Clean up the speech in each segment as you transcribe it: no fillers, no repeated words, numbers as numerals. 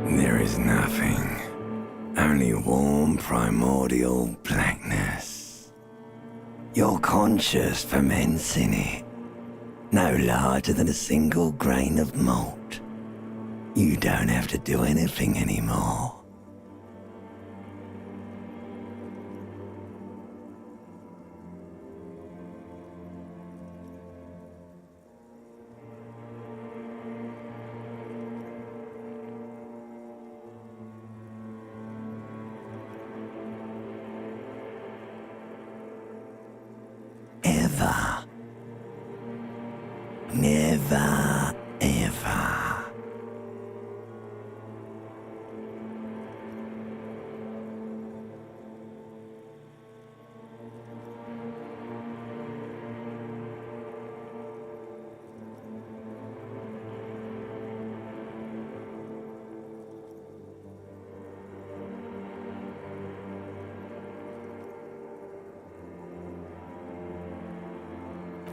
There is nothing. Only warm primordial blackness. Your conscious ferments in it. No larger than a single grain of malt. You don't have to do anything anymore. Ever. Never, ever.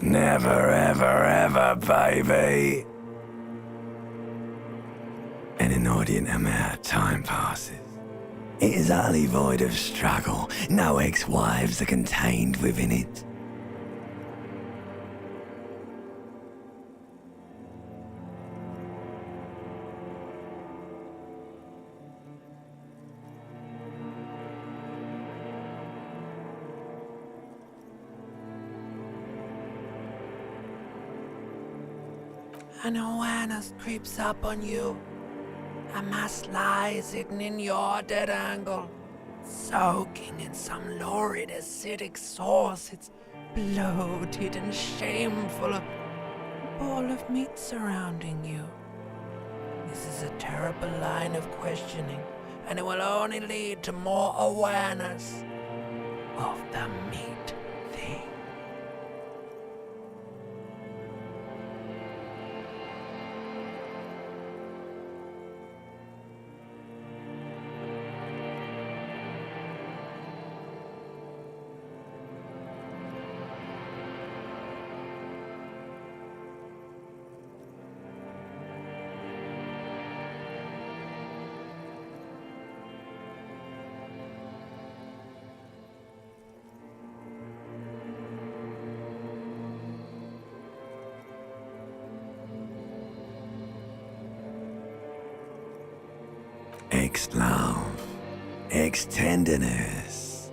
Never, ever, ever, baby. An inordinate amount of time passes. It is utterly void of struggle. No ex-wives are contained within it. An awareness creeps up on you. A mass lies hidden in your dead angle, soaking in some lurid acidic source. It's bloated and shameful, a ball of meat surrounding you. This is a terrible line of questioning, and it will only lead to more awareness of the meat thing. Ex-love, ex-tenderness.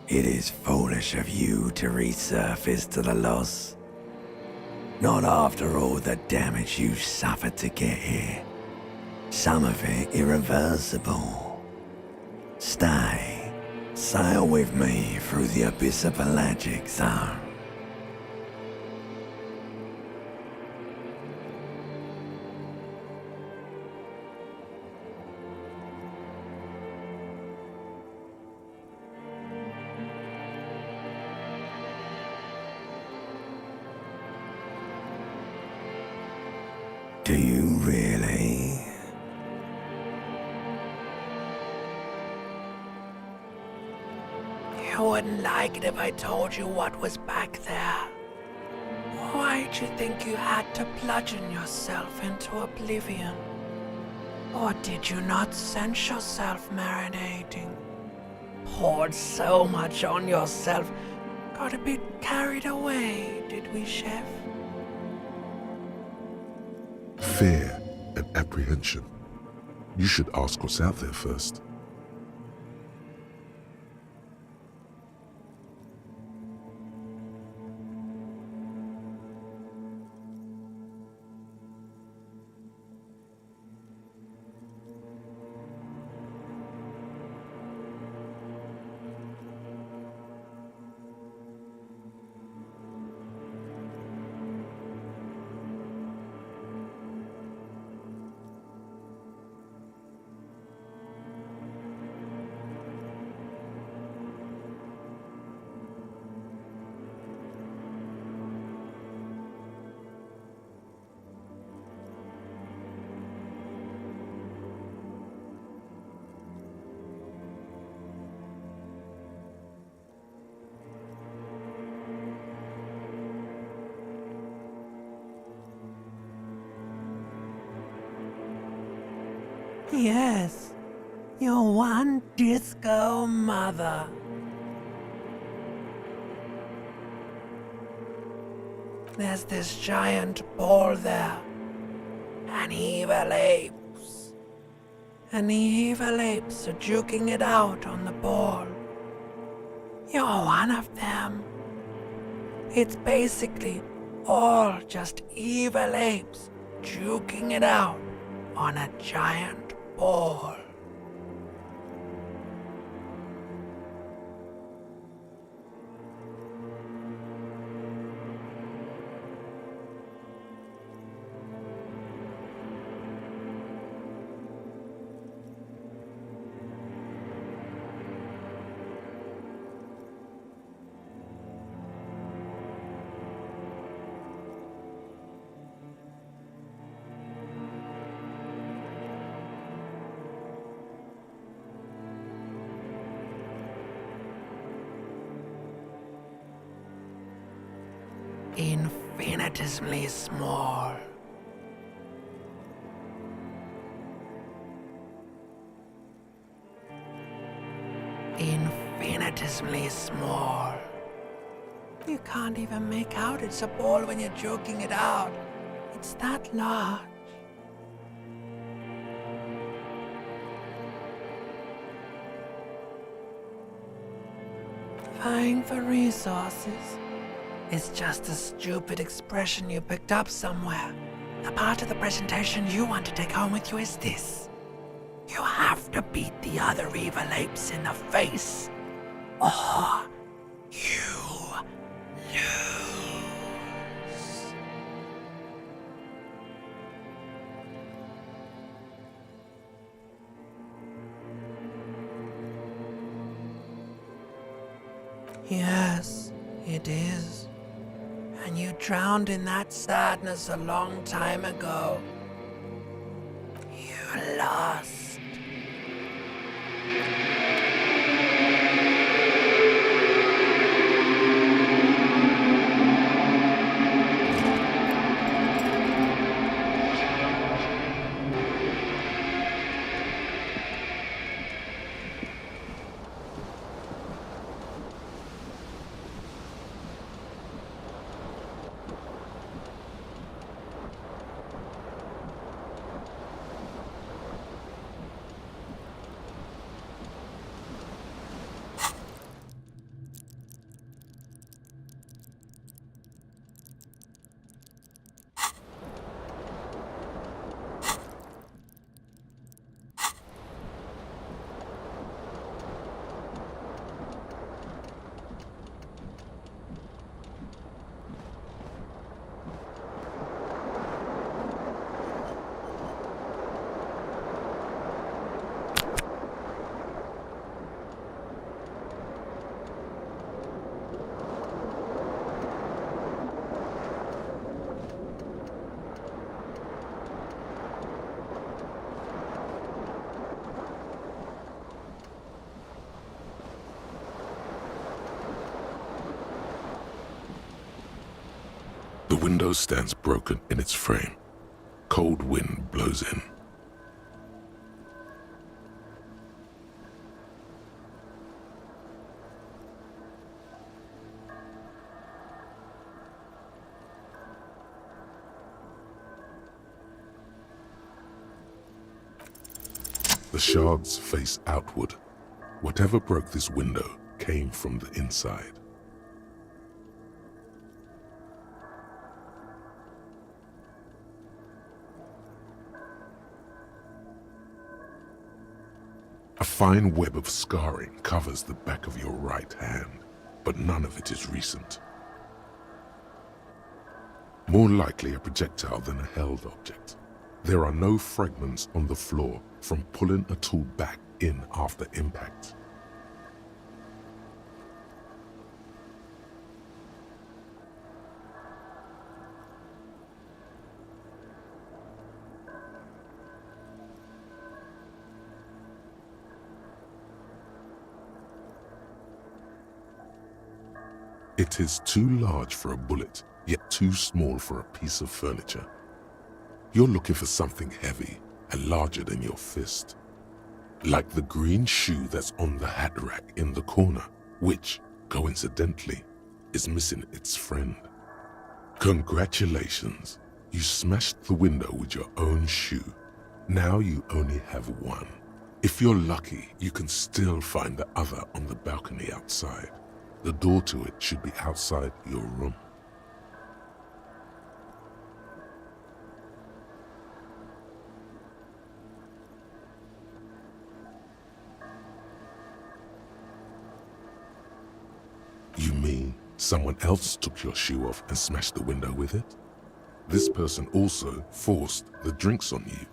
It is foolish of you to resurface to the loss. Not after all the damage you suffered to get here. Some of it irreversible. Stay. Sail with me through the abyss of pelagic zone. Do you really? You wouldn't like it if I told you what was back there. Why'd you think you had to bludgeon yourself into oblivion? Or did you not sense yourself marinating? Poured so much on yourself, got a bit carried away, did we, Chef? Fear and apprehension. You should ask what's out there first. Yes, your one disco mother. There's this giant ball there. An evil apes. And the evil apes are juking it out on the ball. You're one of them. It's basically all just evil apes juking it out on a giant ball. Infinitesimally small. Infinitesimally small. You can't even make out it's a ball when you're joking it out. It's that large. Vying for resources. It's just a stupid expression you picked up somewhere. The part of the presentation you want to take home with you is this. You have to beat the other evil apes in the face, or you lose. Yes, it is. And you drowned in that sadness a long time ago. You lost. The window stands broken in its frame. Cold wind blows in. The shards face outward. Whatever broke this window came from the inside. A fine web of scarring covers the back of your right hand, but none of it is recent. More likely a projectile than a held object. There are no fragments on the floor from pulling a tool back in after impact. It is too large for a bullet, yet too small for a piece of furniture. You're looking for something heavy, and larger than your fist. Like the green shoe that's on the hat rack in the corner, which, coincidentally, is missing its friend. Congratulations, you smashed the window with your own shoe. Now you only have one. If you're lucky, you can still find the other on the balcony outside. The door to it should be outside your room. You mean someone else took your shoe off and smashed the window with it? This person also forced the drinks on you.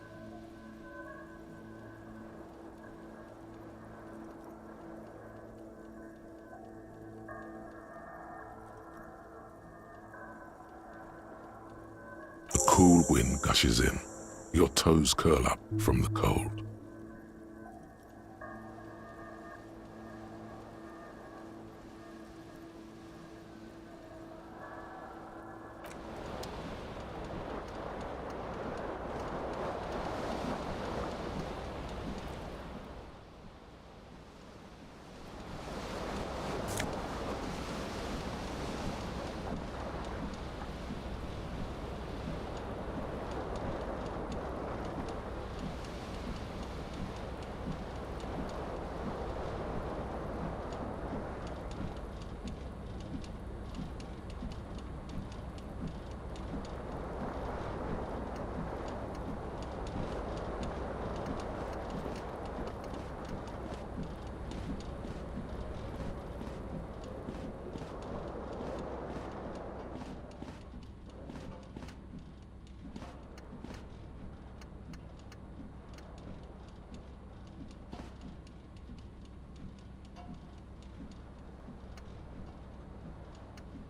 A cool wind gushes in. Your toes curl up from the cold.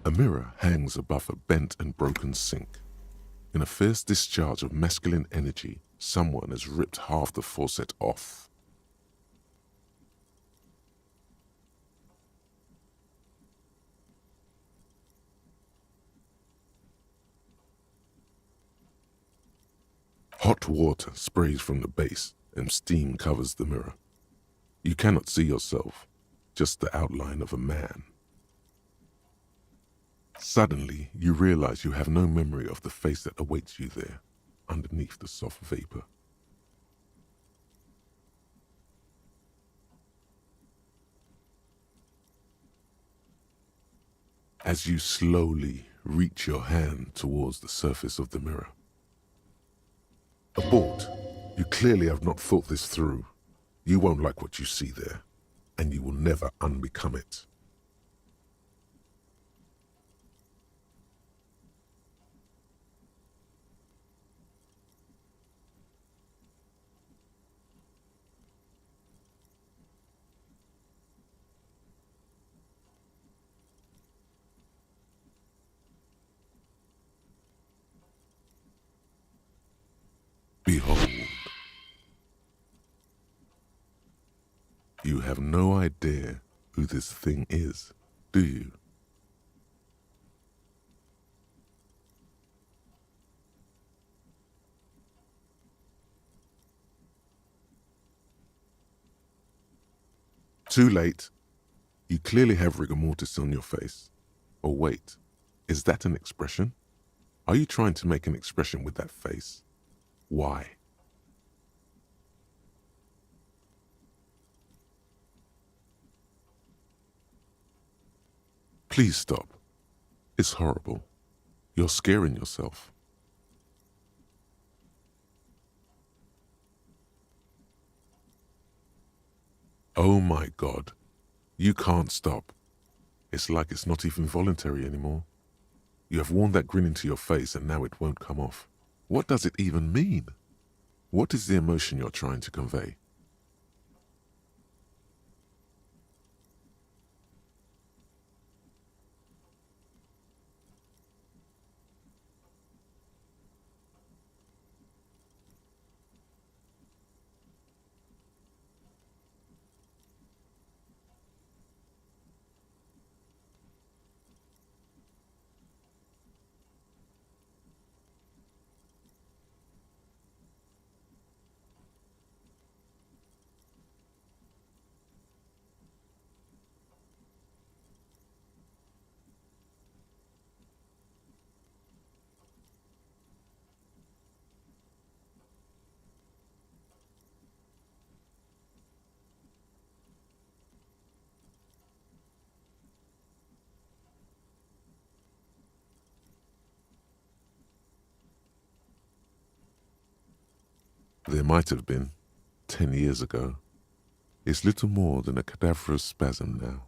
A mirror hangs above a bent and broken sink. In a fierce discharge of masculine energy, someone has ripped half the faucet off. Hot water sprays from the base and steam covers the mirror. You cannot see yourself, just the outline of a man. Suddenly, you realize you have no memory of the face that awaits you there, underneath the soft vapor. As you slowly reach your hand towards the surface of the mirror. Abort. You clearly have not thought this through. You won't like what you see there, and you will never unbecome it. Behold. You have no idea who this thing is, do you? Too late. You clearly have rigor mortis on your face. Or wait, is that an expression? Are you trying to make an expression with that face? Why? Please stop. It's horrible. You're scaring yourself. Oh my God. You can't stop. It's like it's not even voluntary anymore. You have worn that grin into your face and now it won't come off. What does it even mean? What is the emotion you're trying to convey? There might have been, 10 years ago. It's little more than a cadaverous spasm now.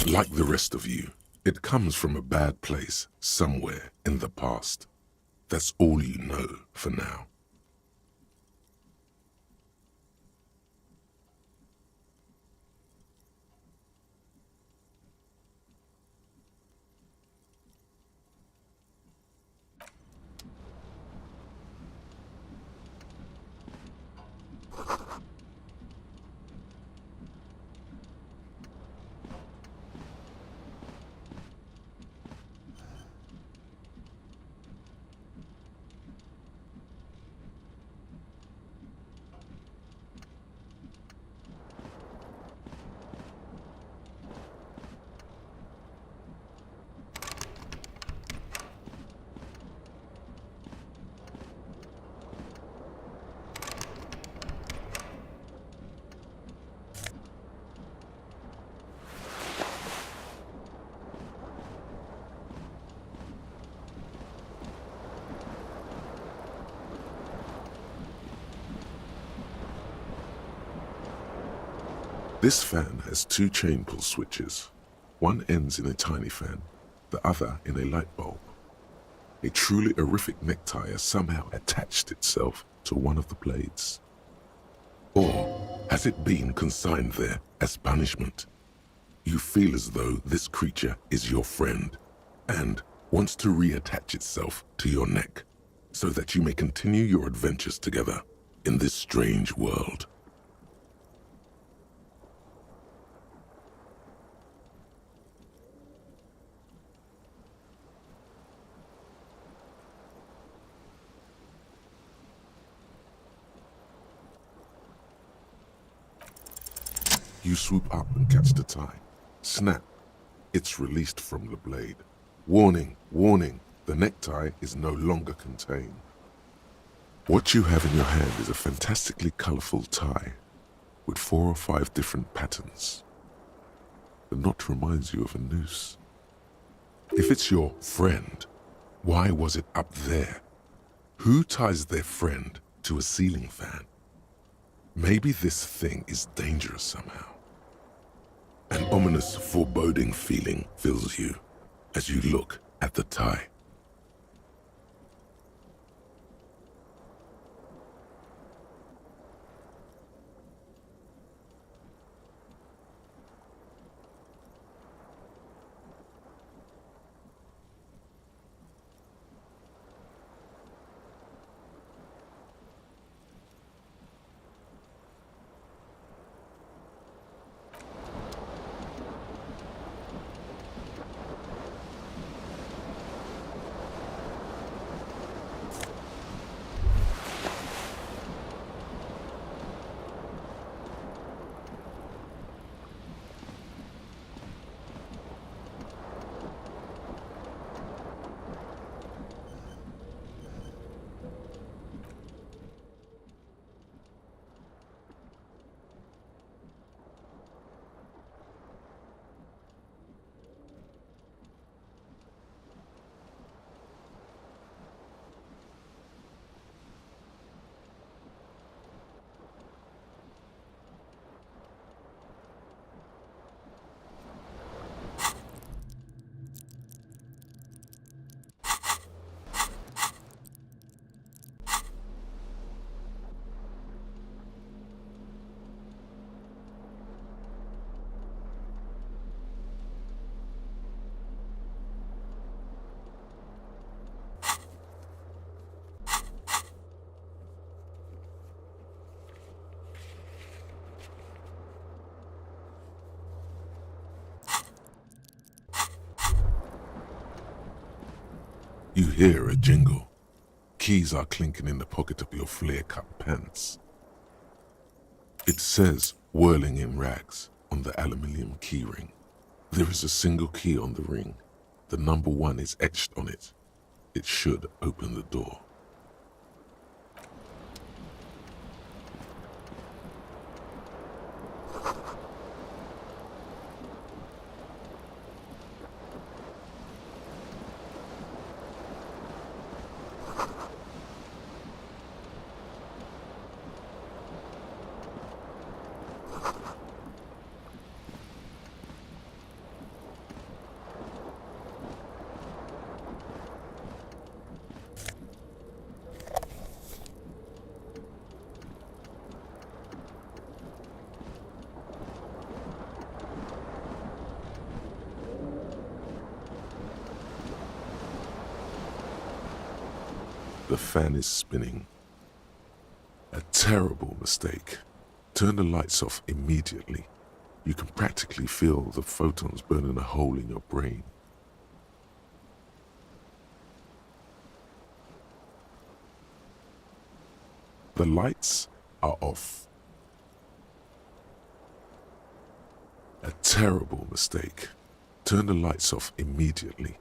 Like the rest of you, it comes from a bad place somewhere in the past. That's all you know for now. This fan has two chain pull switches. One ends in a tiny fan, the other in a light bulb. A truly horrific necktie has somehow attached itself to one of the blades. Or has it been consigned there as punishment? You feel as though this creature is your friend and wants to reattach itself to your neck so that you may continue your adventures together in this strange world. You swoop up and catch the tie. Snap. It's released from the blade. Warning, warning, the necktie is no longer contained. What you have in your hand is a fantastically colorful tie with 4 or 5 different patterns. The knot reminds you of a noose. If it's your friend, why was it up there? Who ties their friend to a ceiling fan? Maybe this thing is dangerous somehow. An ominous, foreboding feeling fills you as you look at the tie. You hear a jingle. Keys are clinking in the pocket of your flare-cut pants. It says, whirling in rags, on the aluminium keyring. There is a single key on the ring. The number 1 is etched on it. It should open the door. The fan is spinning. A terrible mistake. Turn the lights off immediately. You can practically feel the photons burning a hole in your brain. The lights are off. A terrible mistake. Turn the lights off immediately.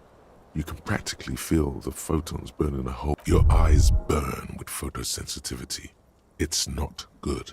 You can practically feel the photons burning a hole. Your eyes burn with photosensitivity. It's not good.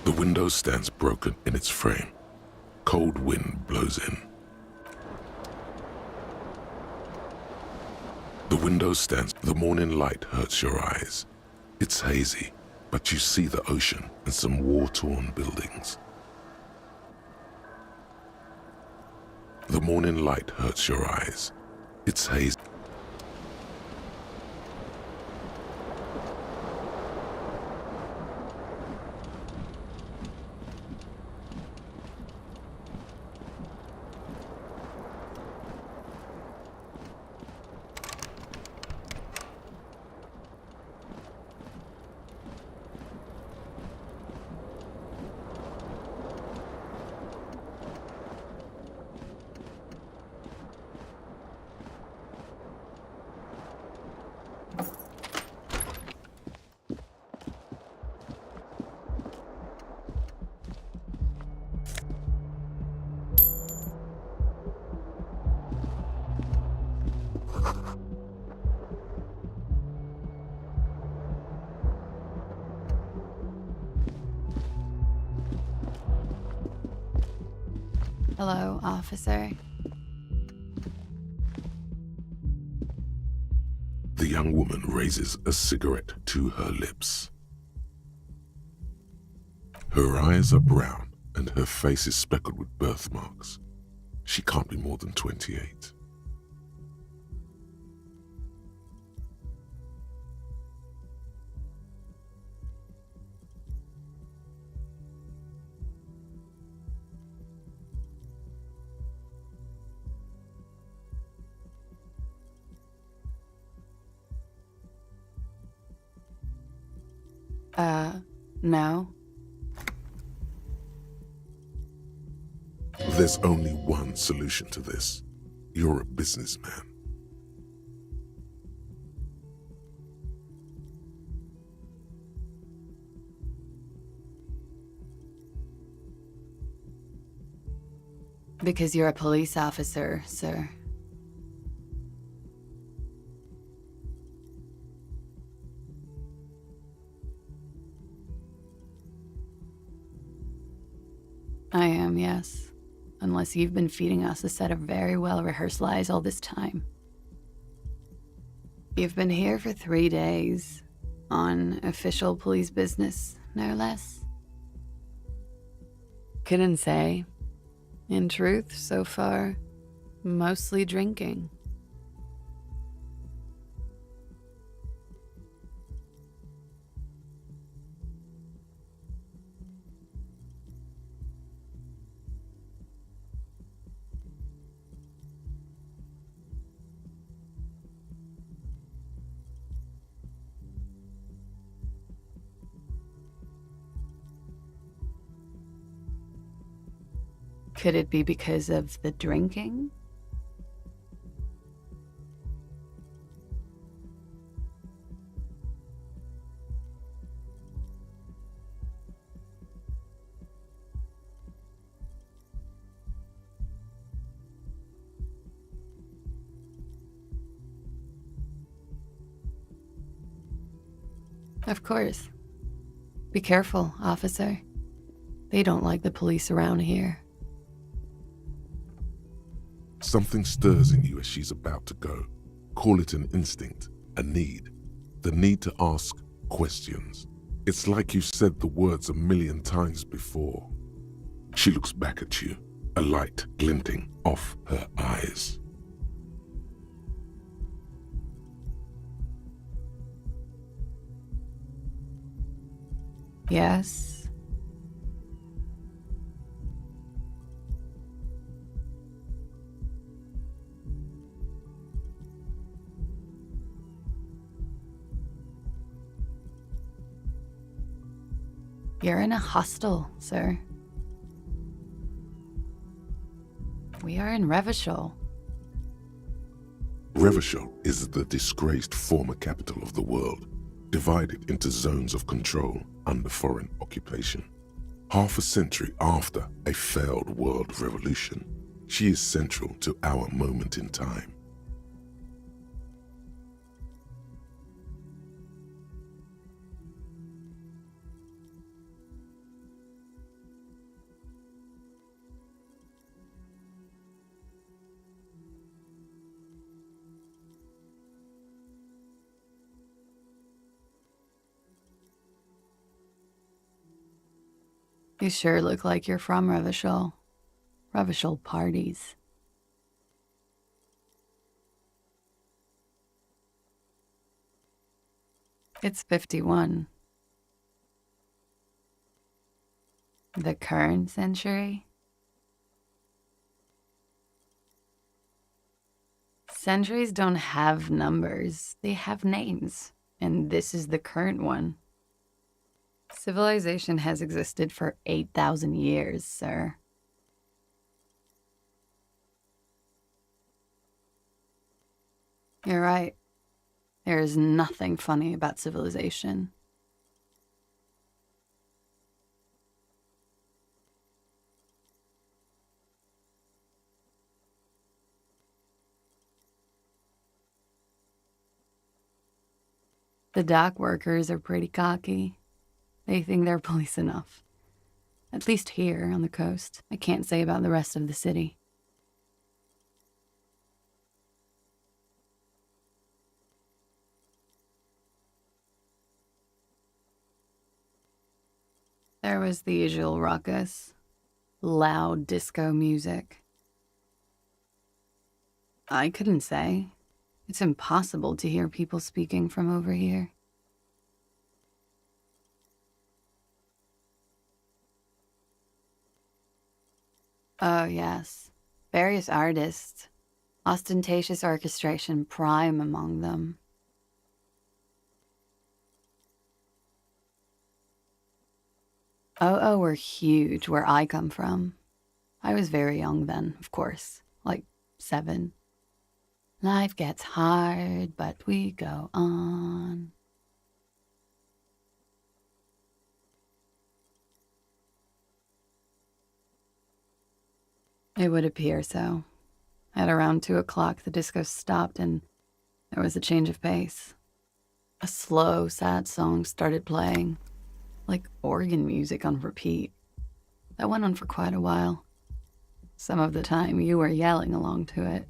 The window stands broken in its frame. Cold wind blows in. The window stands. The morning light hurts your eyes. It's hazy, but you see the ocean and some war-torn buildings. The morning light hurts your eyes. It's hazy. Hello, officer. The young woman raises a cigarette to her lips. Her eyes are brown and her face is speckled with birthmarks. She can't be more than 28. No. There's only one solution to this. You're a businessman. Because you're a police officer, sir. I am, yes. Unless you've been feeding us a set of very well-rehearsed lies all this time. You've been here for 3 days, on official police business, no less. Couldn't say. In truth, so far, mostly drinking. Could it be because of the drinking? Of course. Be careful, officer. They don't like the police around here. Something stirs in you as she's about to go. Call it an instinct, a need. The need to ask questions. It's like you said the words a million times before. She looks back at you, a light glinting off her eyes. Yes. You're in a hostel, sir. We are in Revachol. Revachol is the disgraced former capital of the world, divided into zones of control under foreign occupation. Half a century after a failed world revolution, she is central to our moment in time. You sure look like you're from Revachol. Revachol parties. It's 51. The current century? Centuries don't have numbers, they have names, and this is the current one. Civilization has existed for 8,000 years, sir. You're right. There is nothing funny about civilization. The dock workers are pretty cocky. They think they're police enough. At least here on the coast. I can't say about the rest of the city. There was the usual ruckus. Loud disco music. I couldn't say. It's impossible to hear people speaking from over here. Oh, yes. Various artists. Ostentatious orchestration prime among them. Oh, were huge where I come from. I was very young then, of course. Like 7. Life gets hard, but we go on. It would appear so. At around 2 o'clock, the disco stopped and there was a change of pace. A slow, sad song started playing, like organ music on repeat. That went on for quite a while. Some of the time, you were yelling along to it.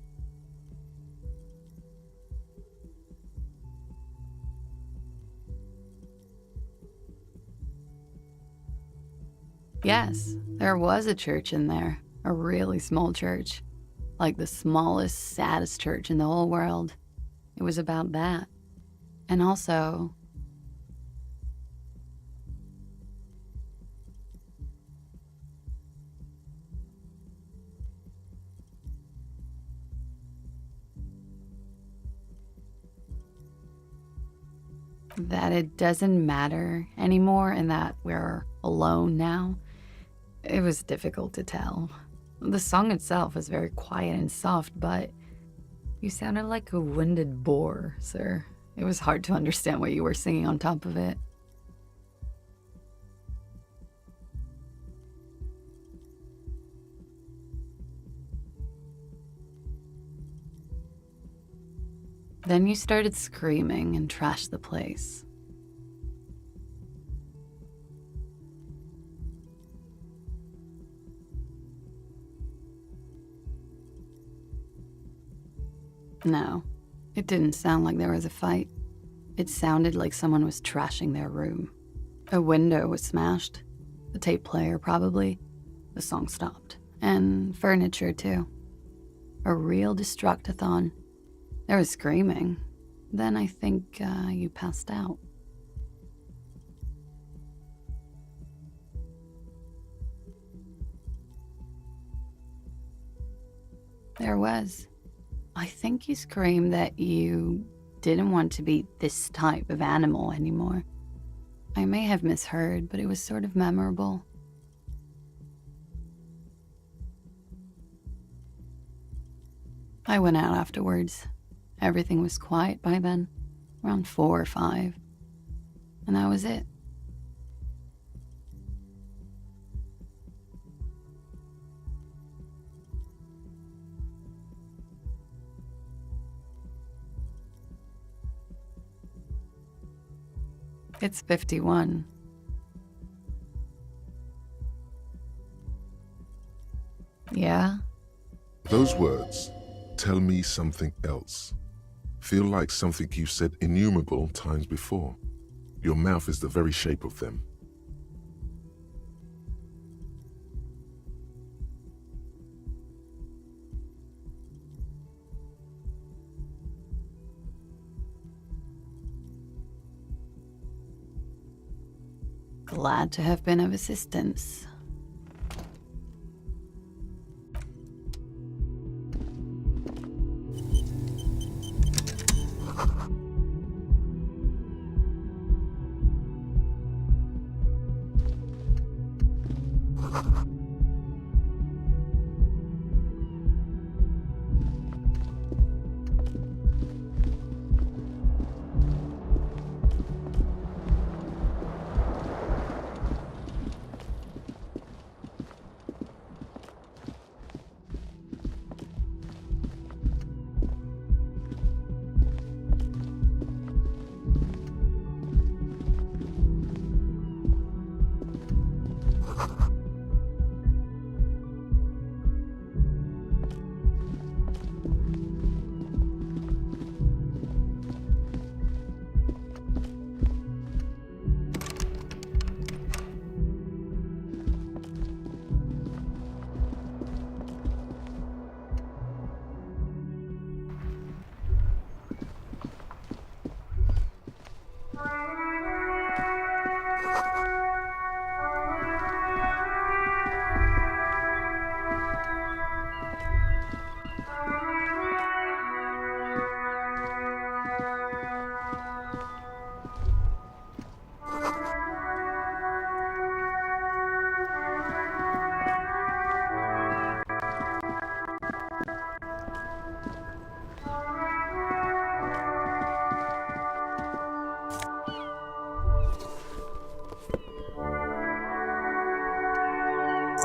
Yes, there was a church in there, a really small church, like the smallest, saddest church in the whole world. It was about that. And also, that it doesn't matter anymore and that we're alone now. It was difficult to tell. The song itself was very quiet and soft, but you sounded like a winded boar, sir. It was hard to understand what you were singing on top of it. Then you started screaming and trashed the place. No, it didn't sound like there was a fight. It sounded like someone was trashing their room. A window was smashed. The tape player, probably. The song stopped. And furniture, too. A real destructathon. There was screaming. Then I think you passed out. There was. I think you screamed that you didn't want to be this type of animal anymore. I may have misheard, but it was sort of memorable. I went out afterwards. Everything was quiet by then, around 4 or 5. And that was it. It's 51. Yeah? Those words tell me something else. Feel like something you've said innumerable times before. Your mouth is the very shape of them. Glad to have been of assistance.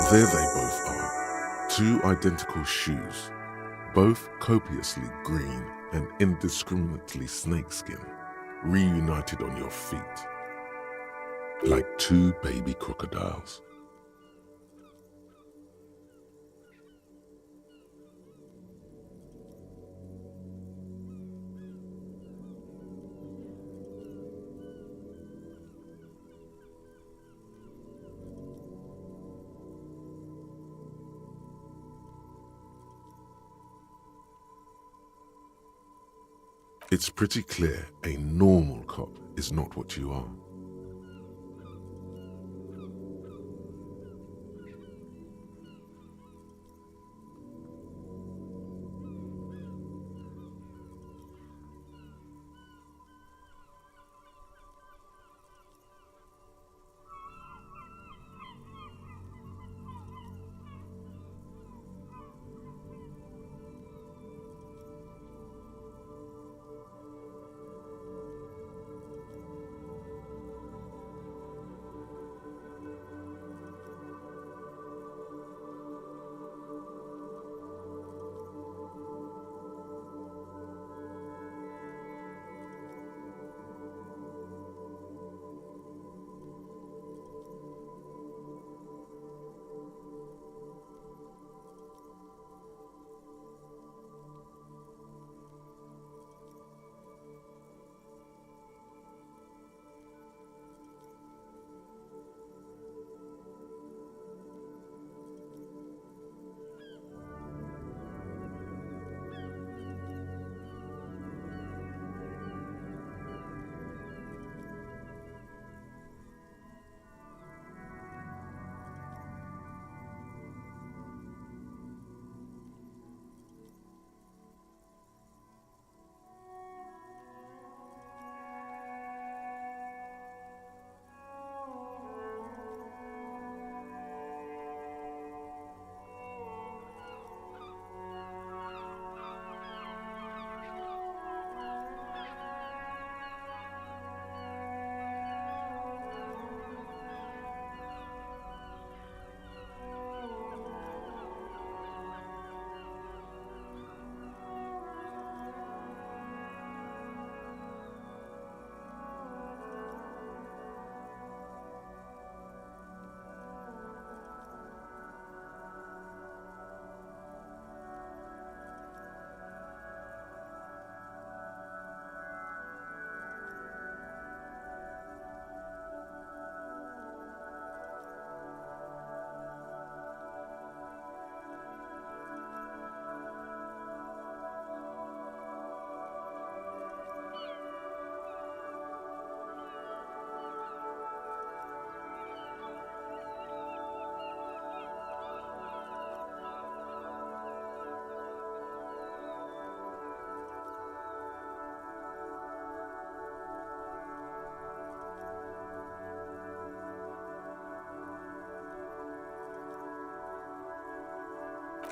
There they both are, Two identical shoes, both copiously green and indiscriminately snakeskin, reunited on your feet, like two baby crocodiles. It's pretty clear a normal cop is not what you are.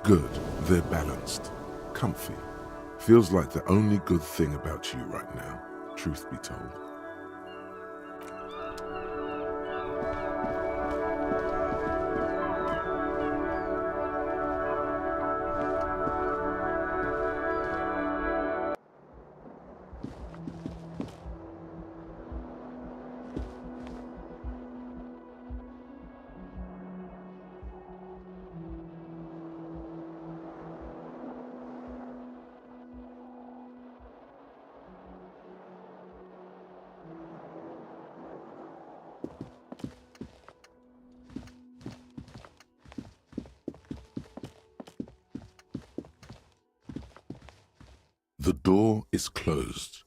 Good, they're balanced, comfy. Feels like the only good thing about you right now, truth be told. The door is closed.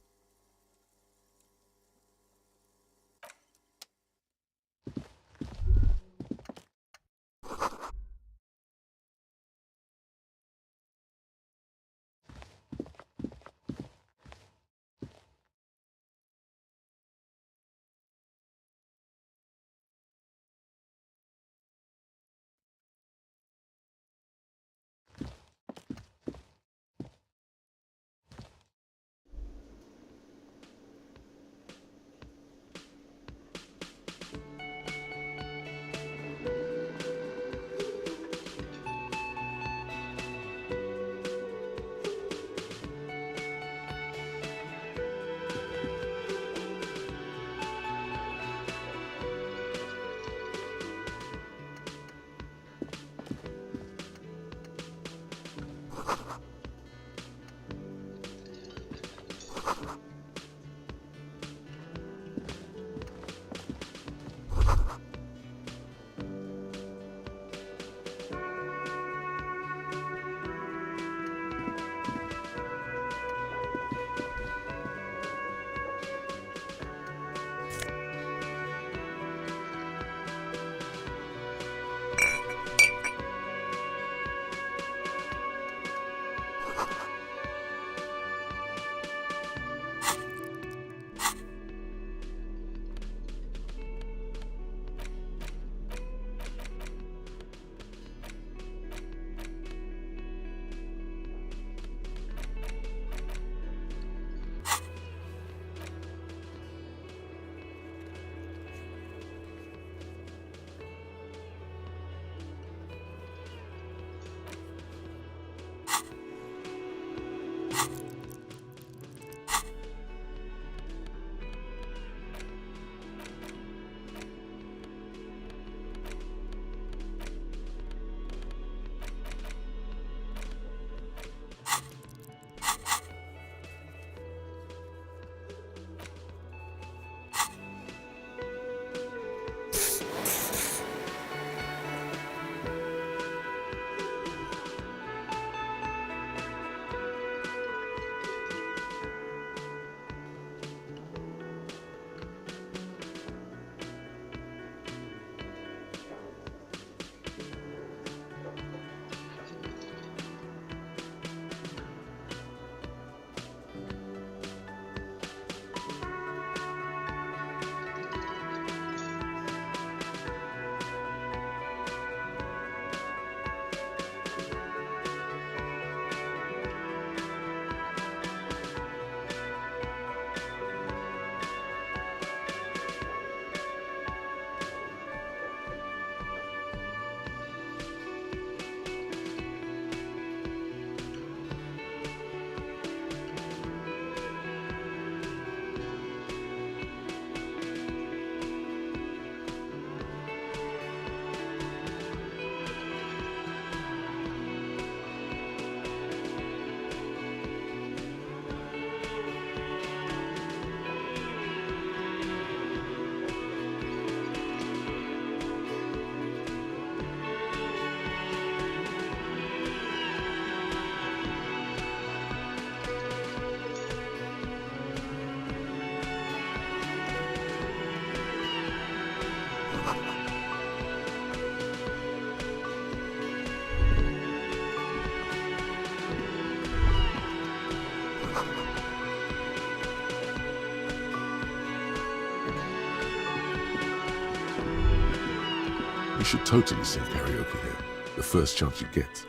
should totally sing karaoke here, the first chance you get.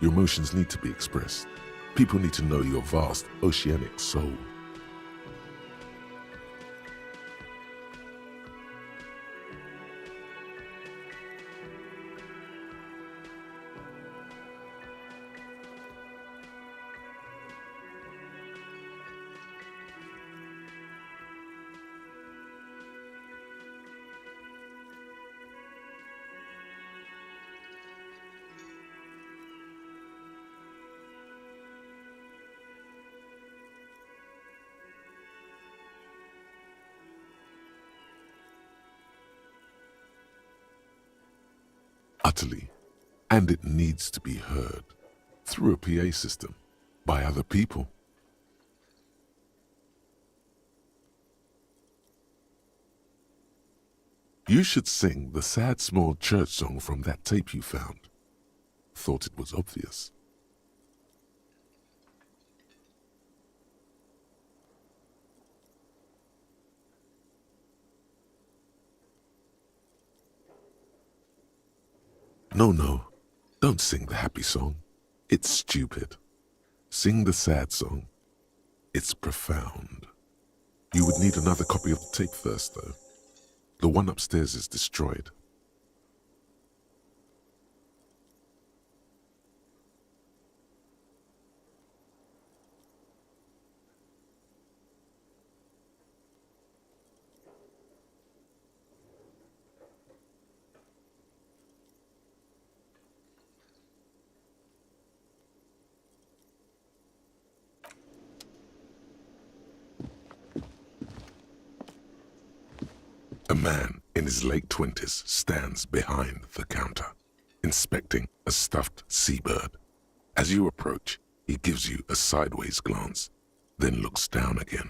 Your emotions need to be expressed. People need to know your vast, oceanic soul. Utterly, and it needs to be heard through a PA system by other people. You should sing the sad small church song from that tape you found. Thought it was obvious. No, don't sing the happy song. It's stupid. Sing the sad song. It's profound. You would need another copy of the tape first, though. The one upstairs is destroyed. A man in his late 20s stands behind the counter, inspecting a stuffed seabird. As you approach, he gives you a sideways glance, then looks down again.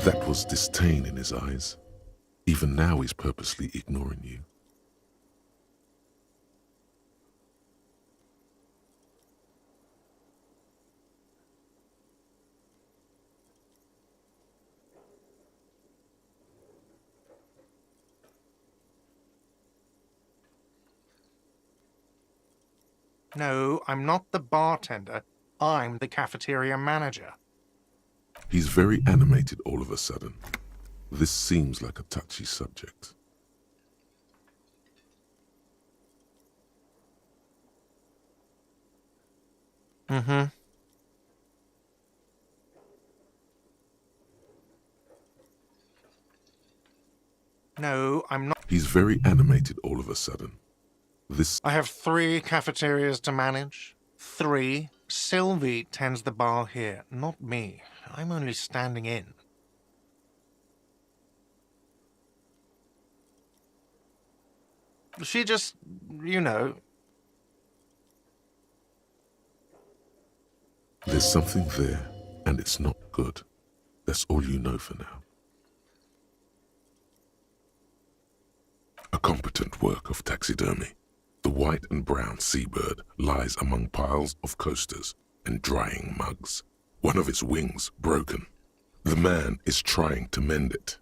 That was disdain in his eyes. Even now he's purposely ignoring you. No, I'm not the bartender. I'm the cafeteria manager. He's very animated all of a sudden. This seems like a touchy subject. Mm-hmm. No, I'm not. He's very animated all of a sudden. I have 3 cafeterias to manage. 3. Sylvie tends the bar here, not me. I'm only standing in. She just, you know. There's something there, and it's not good. That's all you know for now. A competent work of taxidermy. The white and brown seabird lies among piles of coasters and drying mugs. One of its wings broken. The man is trying to mend it.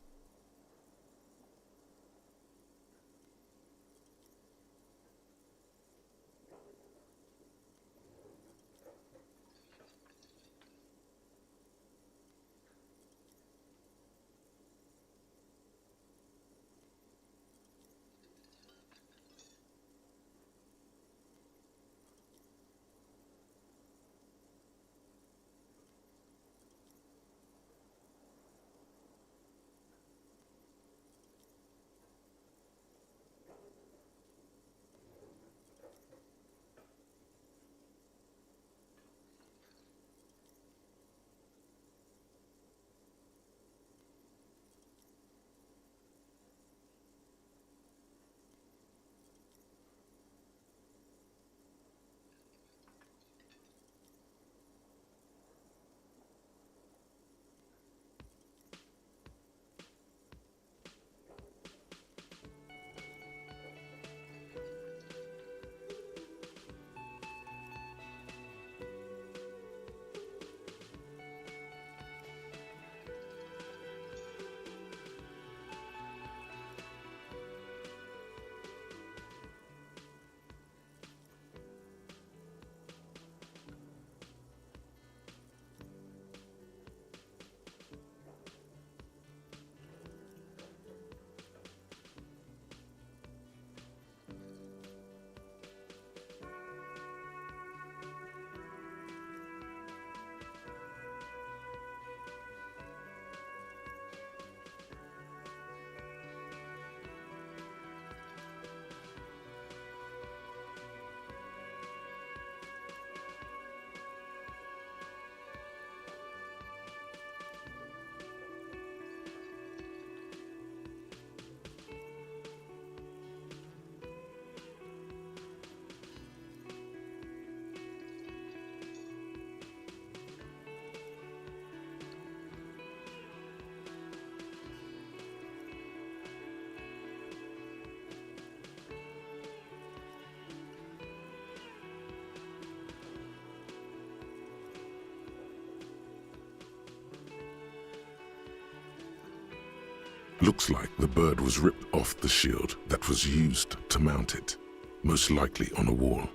Looks like the bird was ripped off the shield that was used to mount it, most likely on a wall.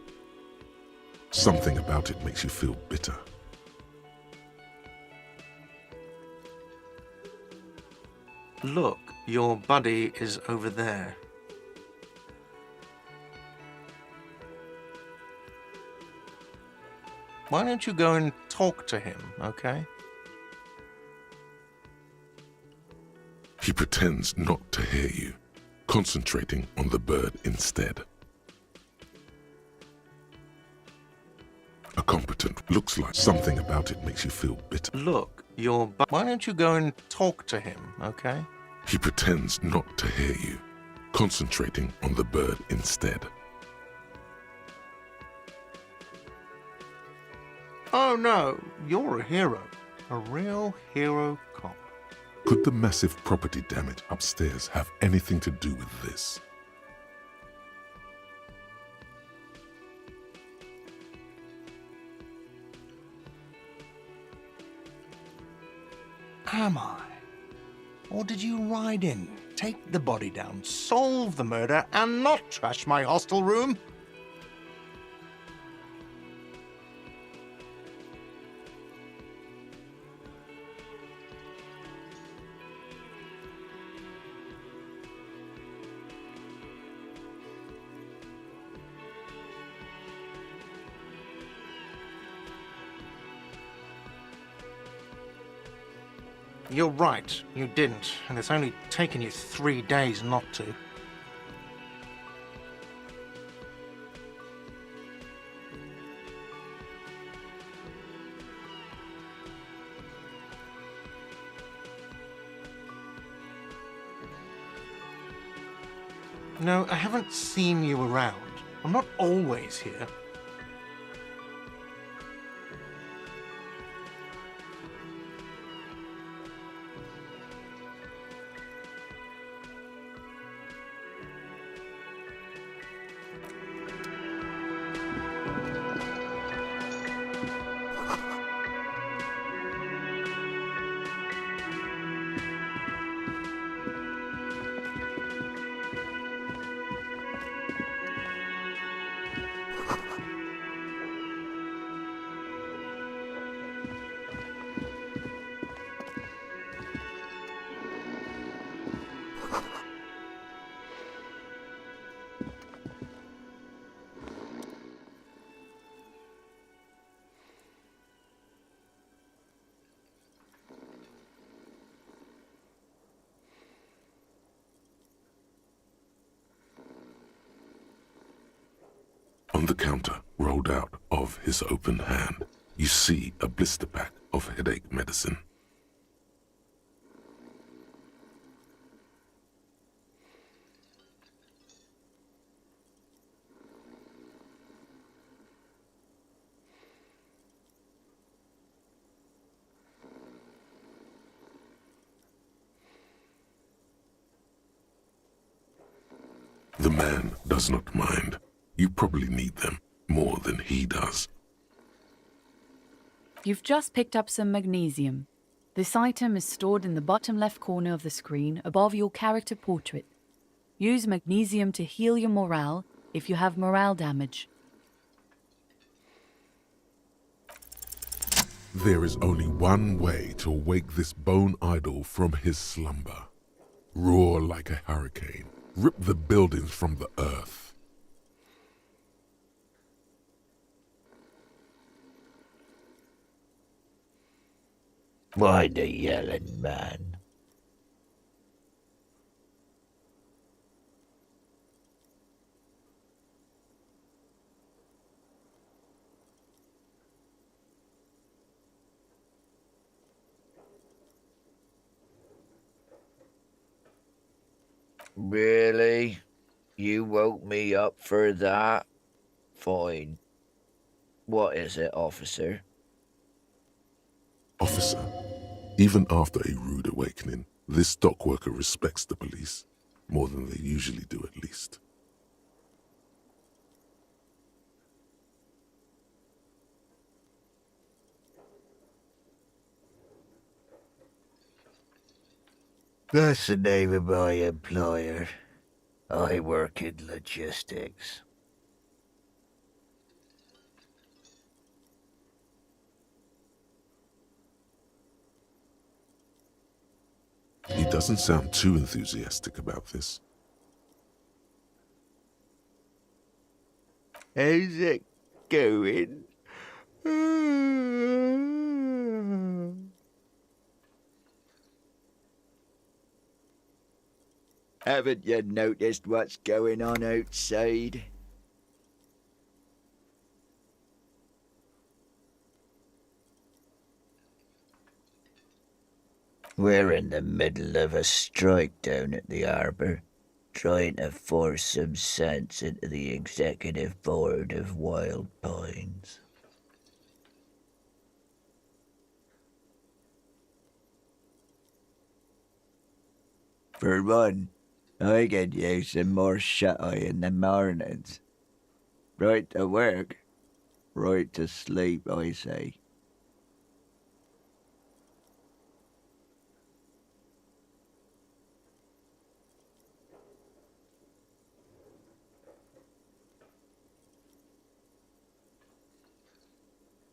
Something about it makes you feel bitter. Look, your buddy is over there. Why don't you go and talk to him, okay? He pretends not to hear you, concentrating on the bird instead. A competent looks like something about it makes you feel bitter. Look, why don't you go and talk to him, okay? He pretends not to hear you, concentrating on the bird instead. Oh no, you're a hero. A real hero cop. Could the massive property damage upstairs have anything to do with this? Am I? Or did you ride in, take the body down, solve the murder, and not trash my hostel room? You're right, you didn't, and it's only taken you 3 days not to. No, I haven't seen you around. I'm not always here. On the counter, rolled out of his open hand, you see a blister pack of headache medicine. The man does not mind. You probably need them more than he does. You've just picked up some magnesium. This item is stored in the bottom left corner of the screen above your character portrait. Use magnesium to heal your morale if you have morale damage. There is only one way to wake this bone idol from his slumber. Roar like a hurricane. Rip the buildings from the earth. Why the yelling, man? Really? You woke me up for that? Fine. What is it, officer? Officer, even after a rude awakening, this dock worker respects the police more than they usually do, at least. That's the name of my employer. I work in logistics. He doesn't sound too enthusiastic about this. How's it going? Haven't you noticed what's going on outside? We're in the middle of a strike down at the harbour, trying to force some sense into the executive board of Wild Pines. For one, I could use some more shut-eye in the mornings. Right to work, right to sleep, I say.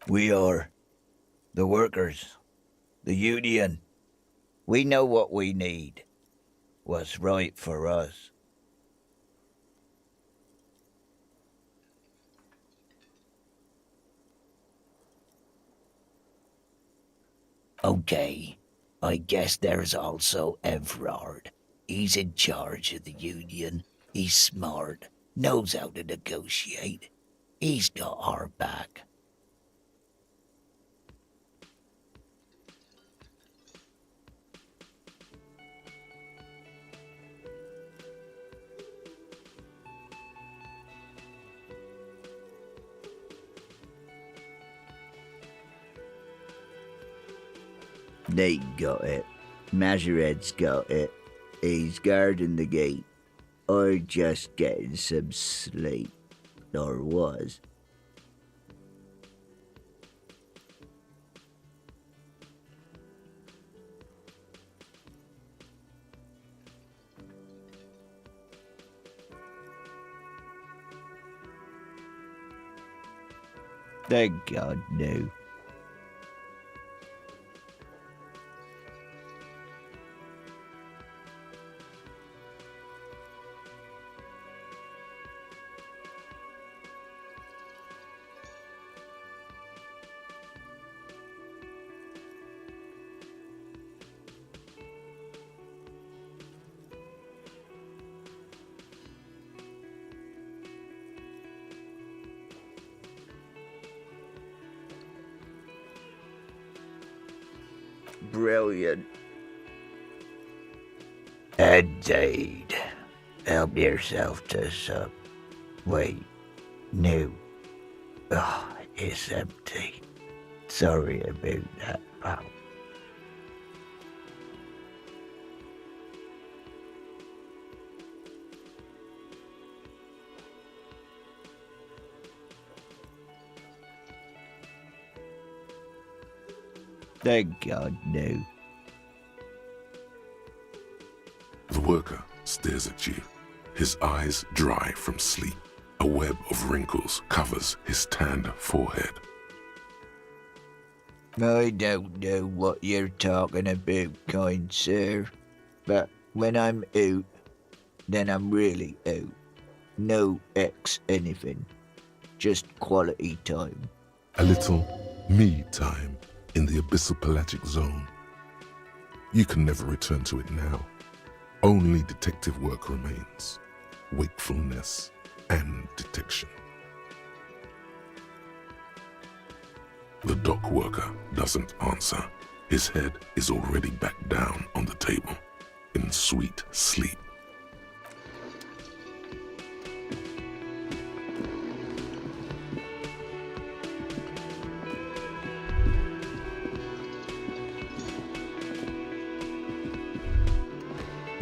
We are the workers, the union. We know what we need, what's right for us. Okay, I guess there's also Everard. He's in charge of the union. He's smart, knows how to negotiate. He's got our back. Nate got it. Majoret's got it. He's guarding the gate. Or just getting some sleep. Or was. Thank God, no. Brilliant. Indeed. Help yourself to some. Wait. No. Oh, it's empty. Sorry about that, pal. Thank God, no. The worker stares at you, his eyes dry from sleep. A web of wrinkles covers his tanned forehead. I don't know what you're talking about, kind sir. But when I'm out, then I'm really out. No X anything. Just quality time. A little me time in the abyssal pelagic zone. You can never return to it now. Only detective work remains. Wakefulness and detection. The dock worker doesn't answer. His head is already back down on the table, in sweet sleep.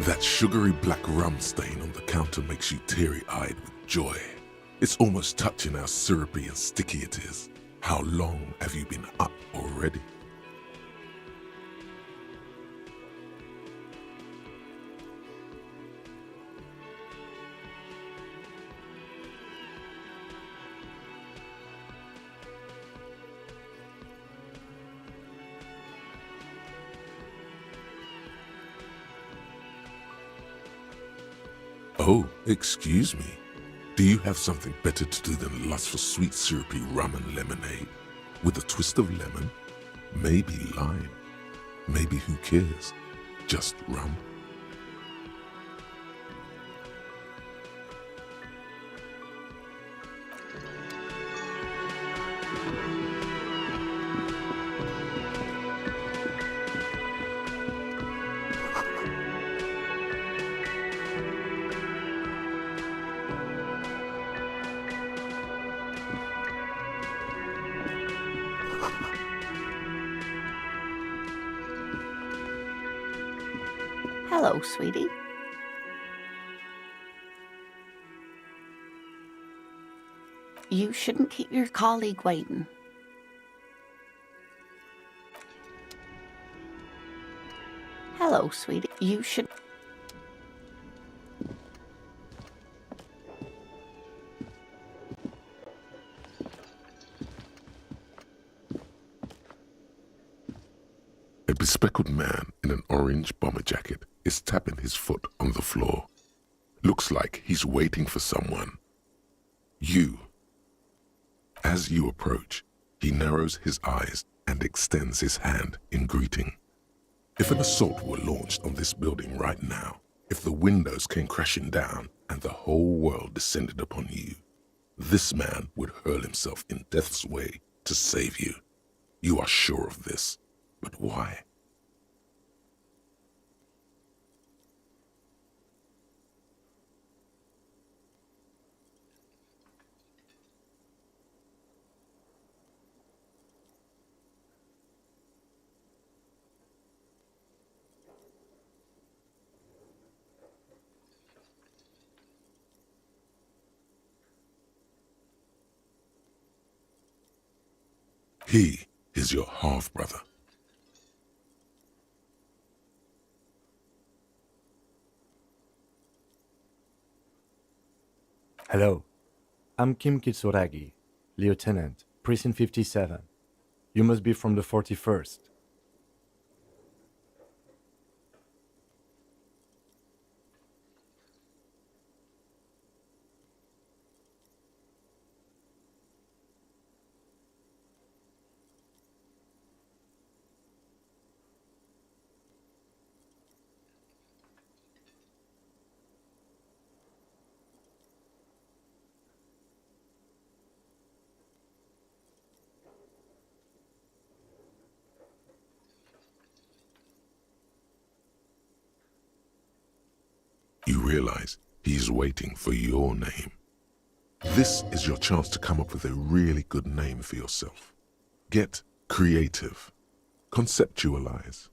That sugary black rum stain on the counter makes you teary-eyed with joy. It's almost touching how syrupy and sticky it is. How long have you been up already? Oh, excuse me. Do you have something better to do than lust for sweet syrupy rum and lemonade? With a twist of lemon? Maybe lime. Maybe who cares? Just rum. Hello, sweetie. You shouldn't keep your colleague waiting. Hello, sweetie. You should... A bespectacled man in an orange bomber jacket is tapping his foot on the floor. Looks like he's waiting for someone. You. As you approach, he narrows his eyes and extends his hand in greeting. If an assault were launched on this building right now, if the windows came crashing down and the whole world descended upon you, this man would hurl himself in death's way to save you. You are sure of this, but why? He is your half-brother. Hello, I'm Kim Kitsuragi, Lieutenant, Precinct 57. You must be from the 41st. You realize he's waiting for your name. This is your chance to come up with a really good name for yourself. Get creative. Conceptualize.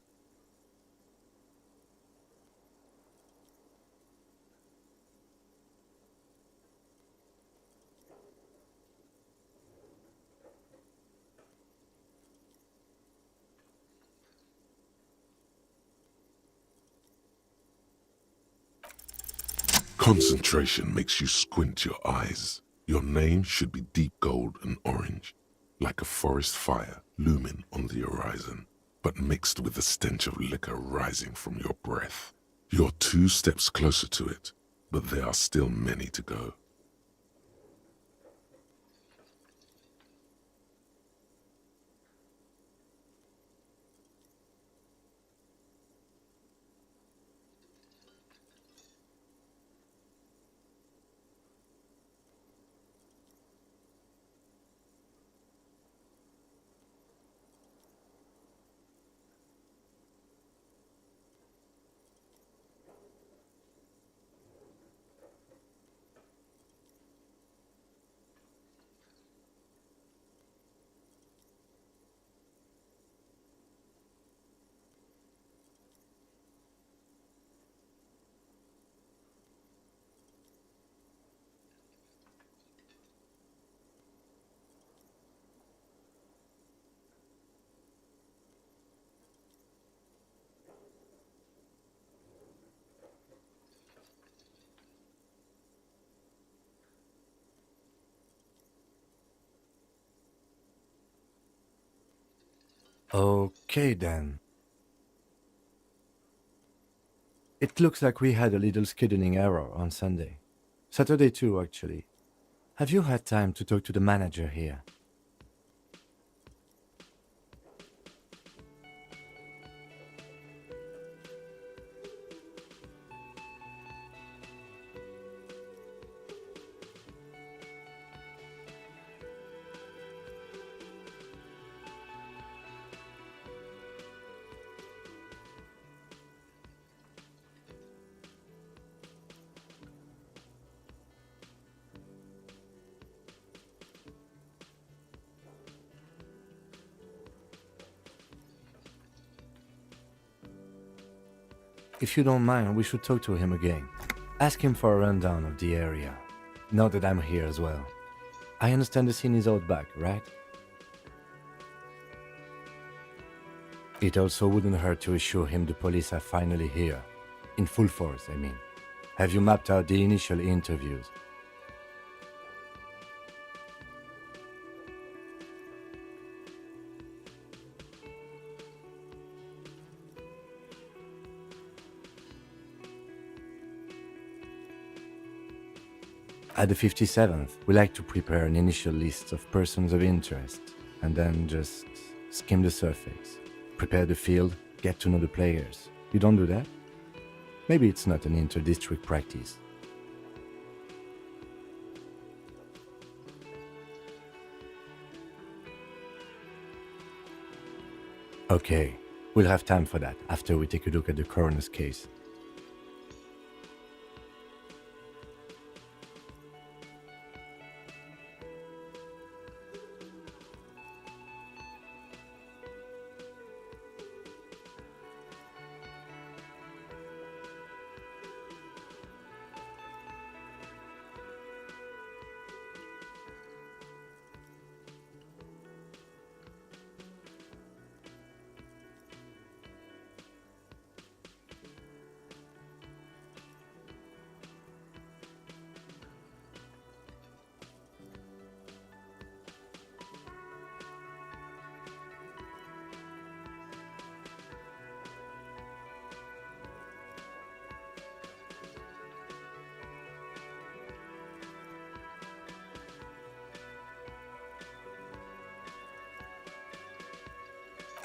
Concentration makes you squint your eyes. Your name should be deep gold and orange, like a forest fire looming on the horizon, but mixed with the stench of liquor rising from your breath. You're 2 steps closer to it, but there are still many to go. Okay then. It looks like we had a little scheduling error on Sunday. Saturday too, actually. Have you had time to talk to the manager here? If you don't mind, we should talk to him again. Ask him for a rundown of the area, now that I'm here as well. I understand the scene is out back, right? It also wouldn't hurt to assure him the police are finally here. In full force, I mean. Have you mapped out the initial interviews? At the 57th, we like to prepare an initial list of persons of interest, and then just skim the surface. Prepare the field, get to know the players. You don't do that? Maybe it's not an inter-district practice. Okay, we'll have time for that after we take a look at the coroner's case.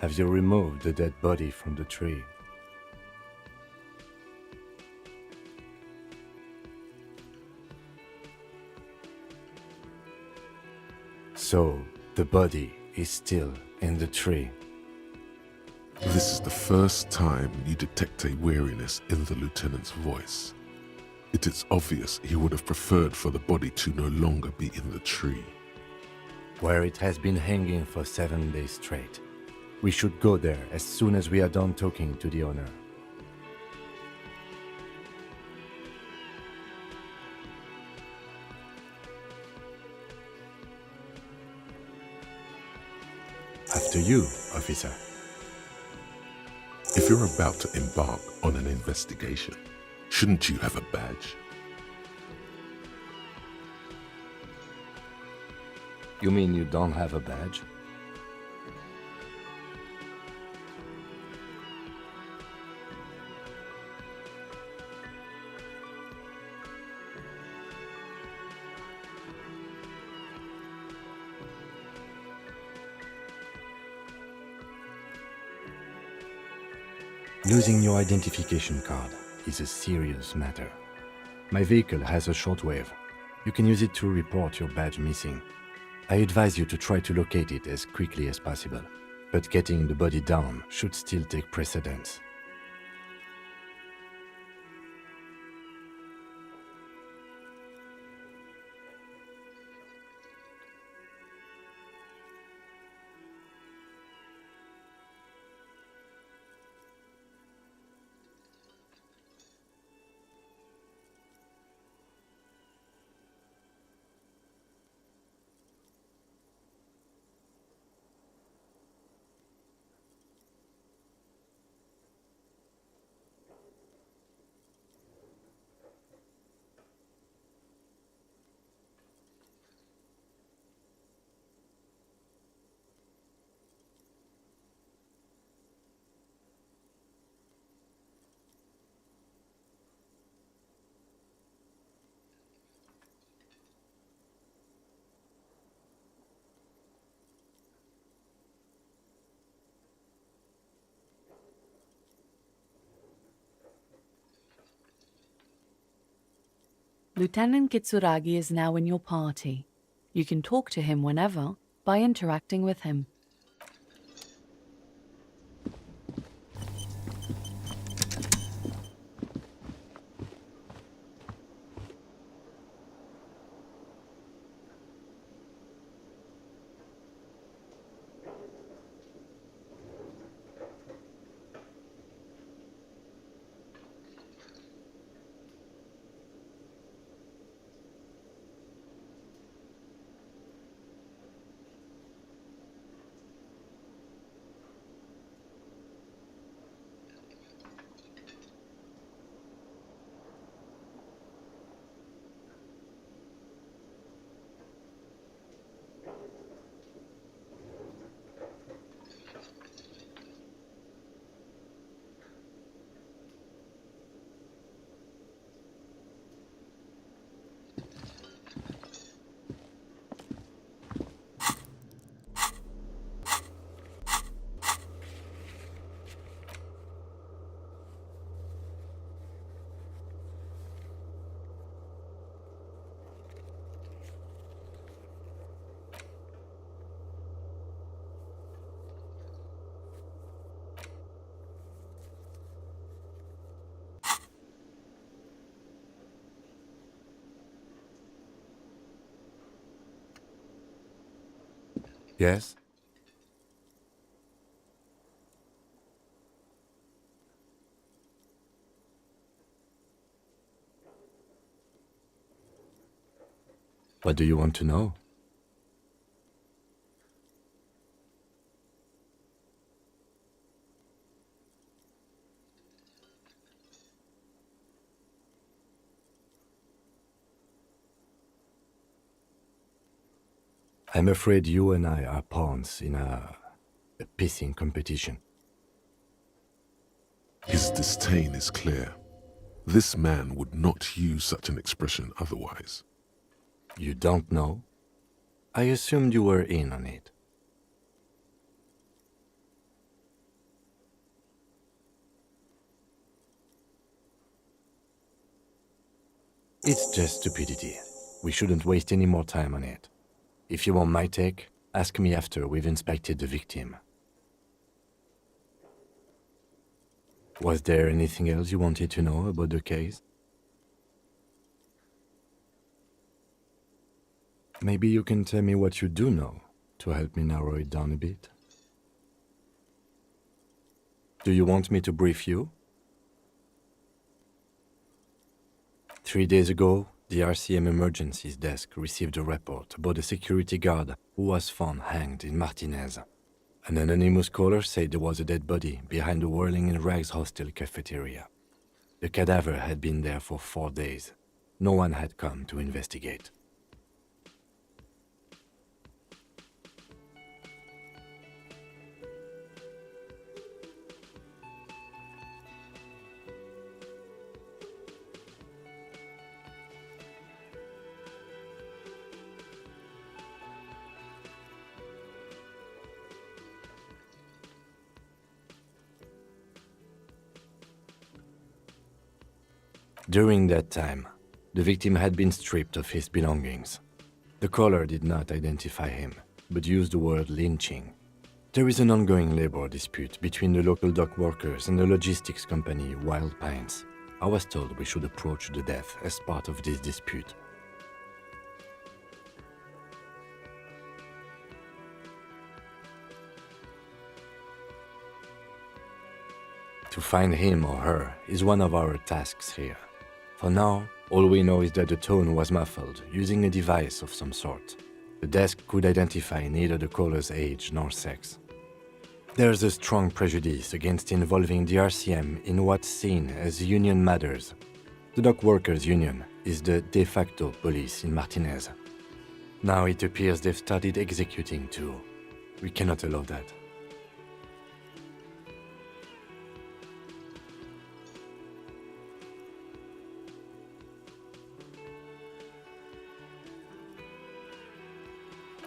Have you removed the dead body from the tree? So, the body is still in the tree. This is the first time you detect a weariness in the lieutenant's voice. It is obvious he would have preferred for the body to no longer be in the tree. Where it has been hanging for 7 days straight. We should go there as soon as we are done talking to the owner. After you, officer. If you're about to embark on an investigation, shouldn't you have a badge? You mean you don't have a badge? Losing your identification card is a serious matter. My vehicle has a shortwave. You can use it to report your badge missing. I advise you to try to locate it as quickly as possible, but getting the body down should still take precedence. Lieutenant Kitsuragi is now in your party. You can talk to him whenever by interacting with him. Yes? What do you want to know? I'm afraid you and I are pawns in a pissing competition. His disdain is clear. This man would not use such an expression otherwise. You don't know? I assumed you were in on it. It's just stupidity. We shouldn't waste any more time on it. If you want my take, ask me after we've inspected the victim. Was there anything else you wanted to know about the case? Maybe you can tell me what you do know to help me narrow it down a bit. Do you want me to brief you? 3 days ago, the RCM Emergencies Desk received a report about a security guard who was found hanged in Martinez. An anonymous caller said there was a dead body behind the Whirling in Rags hostel cafeteria. The cadaver had been there for 4 days. No one had come to investigate. During that time, the victim had been stripped of his belongings. The caller did not identify him, but used the word lynching. There is an ongoing labor dispute between the local dock workers and the logistics company Wild Pines. I was told we should approach the death as part of this dispute. To find him or her is one of our tasks here. For now, all we know is that the tone was muffled using a device of some sort. The desk could identify neither the caller's age nor sex. There's a strong prejudice against involving the RCM in what's seen as union matters. The dock workers' union is the de facto police in Martinez. Now it appears they've started executing too. We cannot allow that.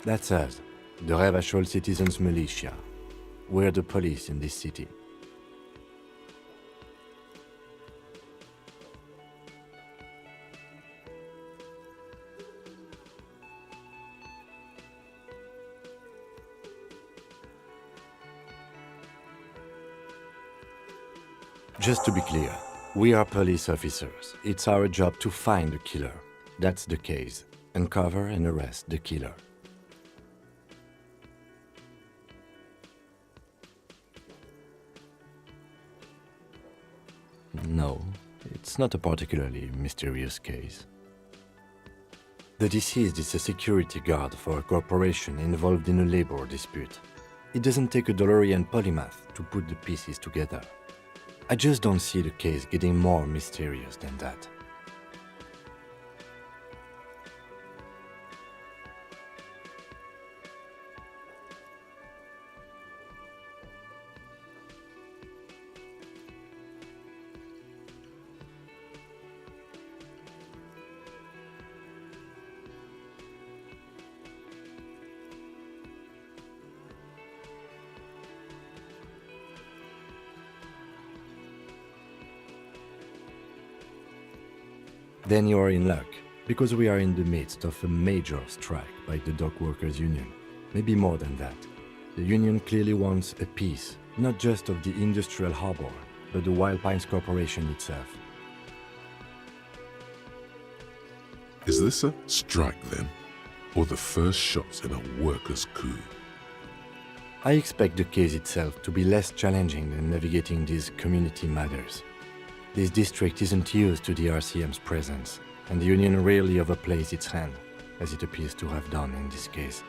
That's us, the Revachol Citizens Militia. We're the police in this city. Just to be clear, we are police officers. It's our job to find the killer. That's the case. Uncover and arrest the killer. No, it's not a particularly mysterious case. The deceased is a security guard for a corporation involved in a labor dispute. It doesn't take a DeLorean polymath to put the pieces together. I just don't see the case getting more mysterious than that. Then you are in luck, because we are in the midst of a major strike by the dock workers union. Maybe more than that. The union clearly wants a piece, not just of the industrial harbor, but the Wild Pines Corporation itself. Is this a strike then? Or the first shots in a workers' coup? I expect the case itself to be less challenging than navigating these community matters. This district isn't used to the RCM's presence, and the union rarely overplays its hand, as it appears to have done in this case.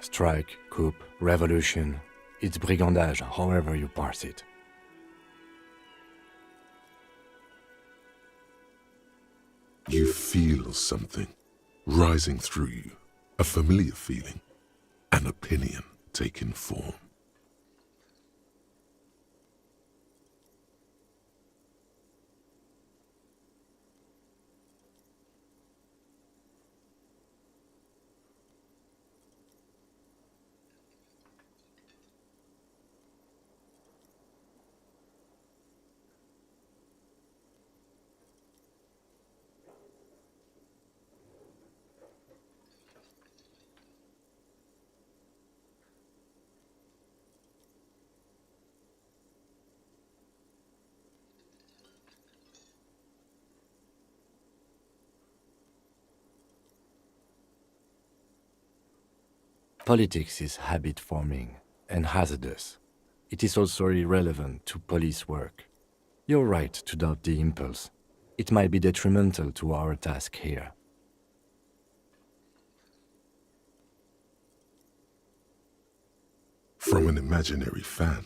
Strike, coup, revolution, it's brigandage, however you parse it. You feel something rising through you, a familiar feeling, an opinion taking form. Politics is habit-forming and hazardous. It is also irrelevant to police work. You're right to doubt the impulse. It might be detrimental to our task here. From an imaginary fan.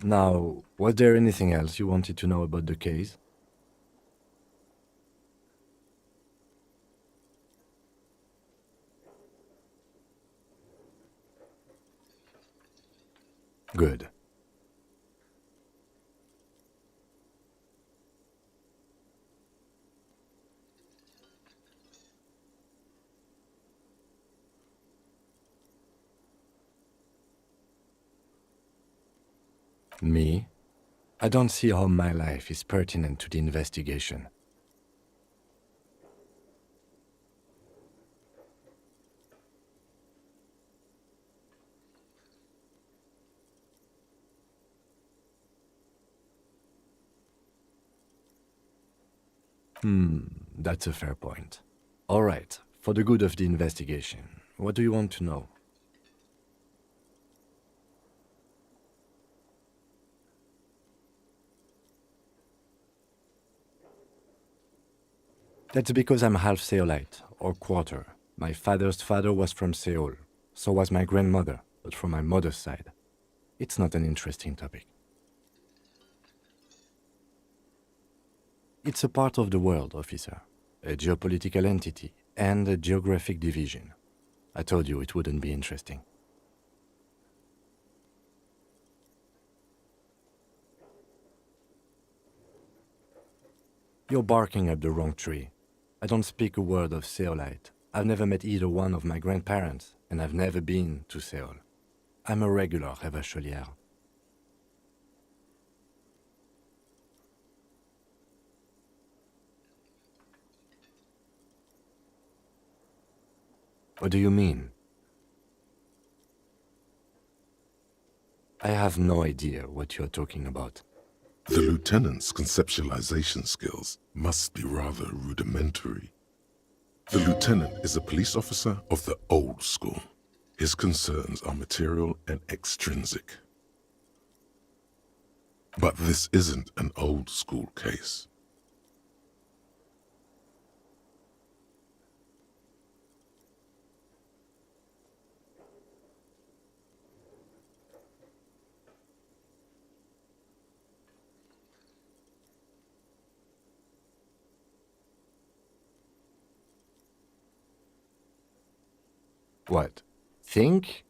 Now, was there anything else you wanted to know about the case? Good. Me? I don't see how my life is pertinent to the investigation. That's a fair point. All right, for the good of the investigation, what do you want to know? That's because I'm half Seolite, or quarter. My father's father was from Seoul. So was my grandmother, but from my mother's side. It's not an interesting topic. It's a part of the world, officer. A geopolitical entity and a geographic division. I told you it wouldn't be interesting. You're barking up the wrong tree. I don't speak a word of Seolite. I've never met either one of my grandparents, and I've never been to Seoul. I'm a regular Revacholière. What do you mean? I have no idea what you're talking about. The lieutenant's conceptualization skills must be rather rudimentary. The lieutenant is a police officer of the old school. His concerns are material and extrinsic. But this isn't an old school case. What? Think?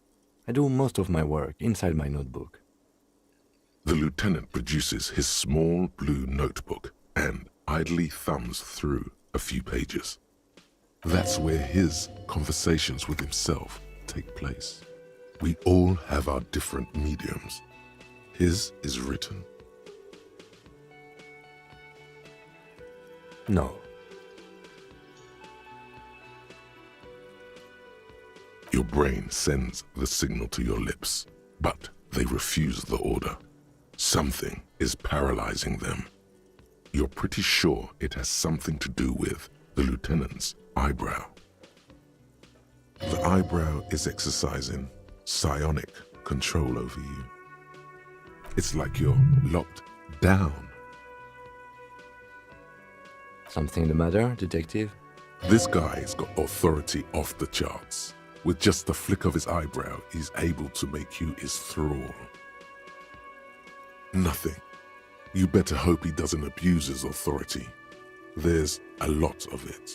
I do most of my work inside my notebook. The lieutenant produces his small blue notebook and idly thumbs through a few pages. That's where his conversations with himself take place. We all have our different mediums. His is written. No. Your brain sends the signal to your lips, but they refuse the order. Something is paralyzing them. You're pretty sure it has something to do with the lieutenant's eyebrow. The eyebrow is exercising psionic control over you. It's like you're locked down. Something the matter, detective? This guy's got authority off the charts. With just the flick of his eyebrow, he's able to make you his thrall. Nothing. You better hope he doesn't abuse his authority. There's a lot of it.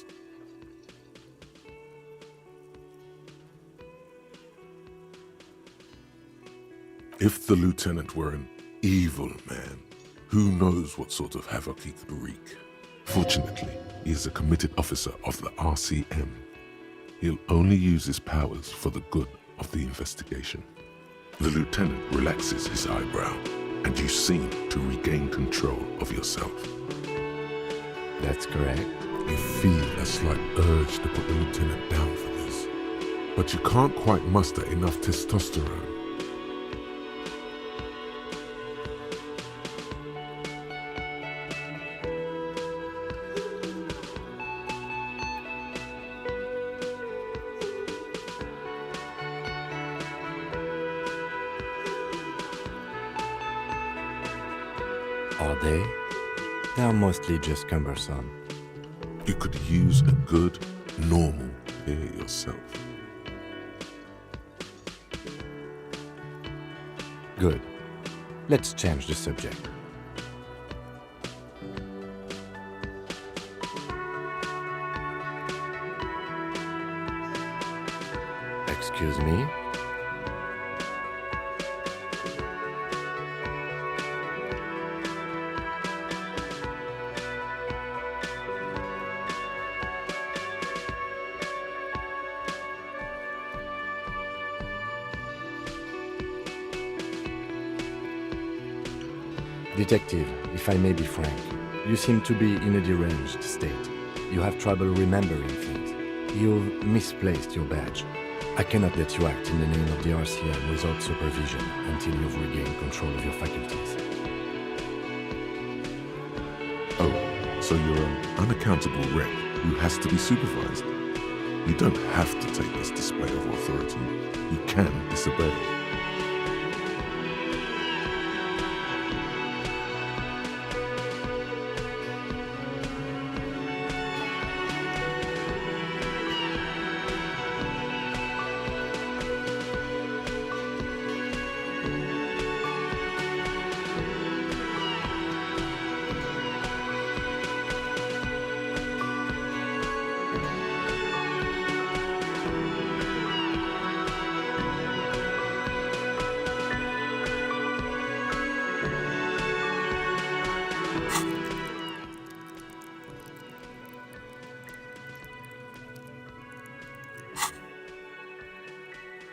If the lieutenant were an evil man, who knows what sort of havoc he could wreak. Fortunately, he is a committed officer of the RCM. He'll only use his powers for the good of the investigation. The lieutenant relaxes his eyebrow, and you seem to regain control of yourself. That's correct. You feel a slight urge to put the lieutenant down for this, but you can't quite muster enough testosterone. Are they? They are mostly just cumbersome. You could use a good, normal pair yourself. Good. Let's change the subject. Excuse me? Detective, if I may be frank, you seem to be in a deranged state. You have trouble remembering things. You've misplaced your badge. I cannot let you act in the name of the RCM without supervision until you've regained control of your faculties. Oh, so you're an unaccountable wreck who has to be supervised. You don't have to take this display of authority. You can disobey.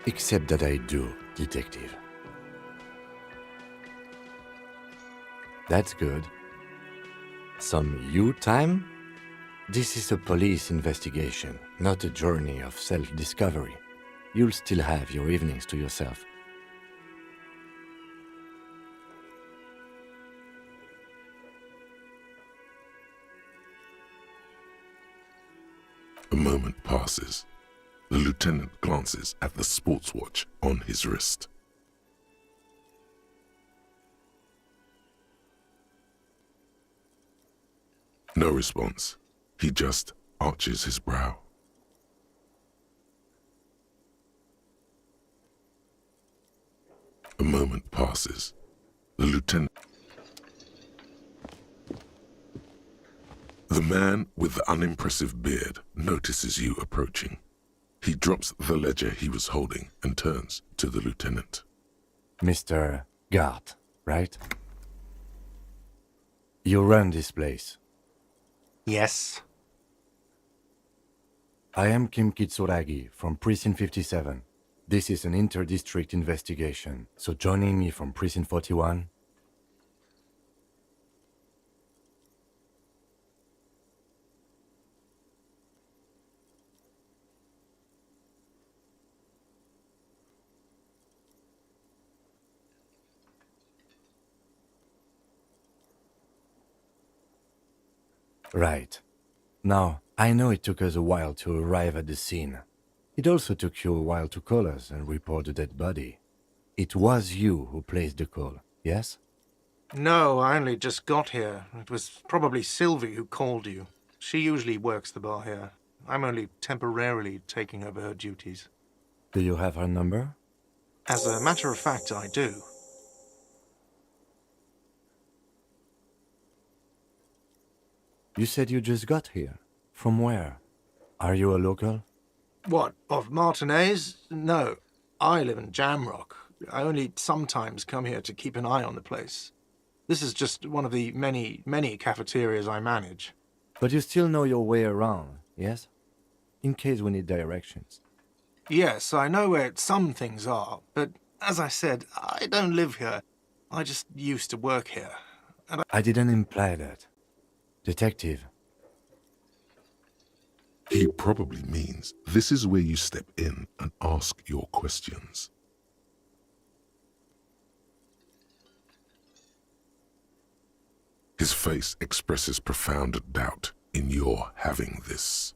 Except that I do, detective. That's good. Some you time? This is a police investigation, not a journey of self-discovery. You'll still have your evenings to yourself. A moment passes. The lieutenant glances at the sports watch on his wrist. No response. He just arches his brow. A moment passes. The lieutenant... The man with the unimpressive beard notices you approaching. He drops the ledger he was holding and turns to the lieutenant. Mr. Gart, right? You run this place. Yes. I am Kim Kitsuragi from Precinct 57. This is an inter-district investigation, so joining me from Precinct 41... Right. Now, I know it took us a while to arrive at the scene. It also took you a while to call us and report the dead body. It was you who placed the call, yes? No, I only just got here. It was probably Sylvie who called you. She usually works the bar here. I'm only temporarily taking over her duties. Do you have her number? As a matter of fact, I do. You said you just got here. From where? Are you a local? What, of Martinez? No, I live in Jamrock. I only sometimes come here to keep an eye on the place. This is just one of the many cafeterias I manage. But you still know your way around, yes? In case we need directions. Yes, I know where some things are, but as I said, I don't live here. I just used to work here. I didn't imply that. Detective. He probably means this is where you step in and ask your questions. His face expresses profound doubt in your having this.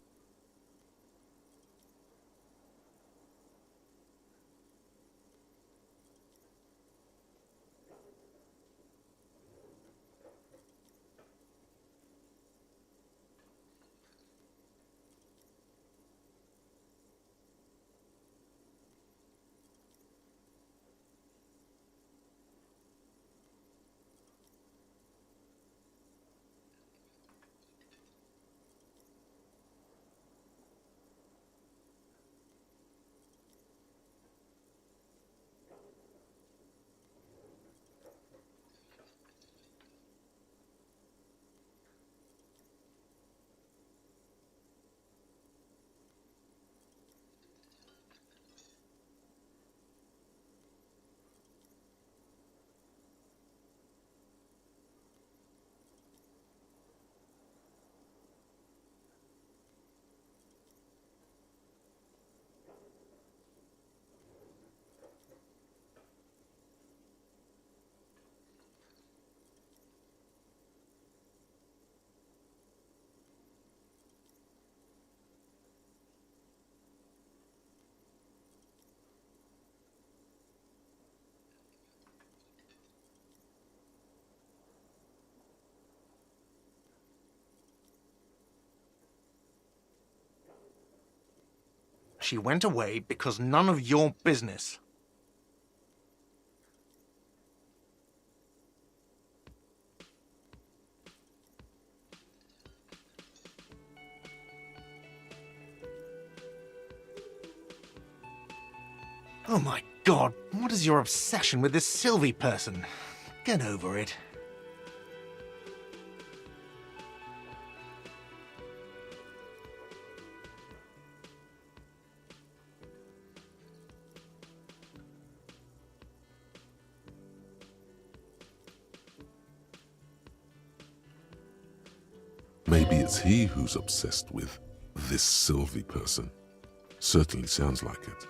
She went away because none of your business. Oh my God, what is your obsession with this Sylvie person? Get over it. it's he who's obsessed with this Sylvie person. Certainly sounds like it.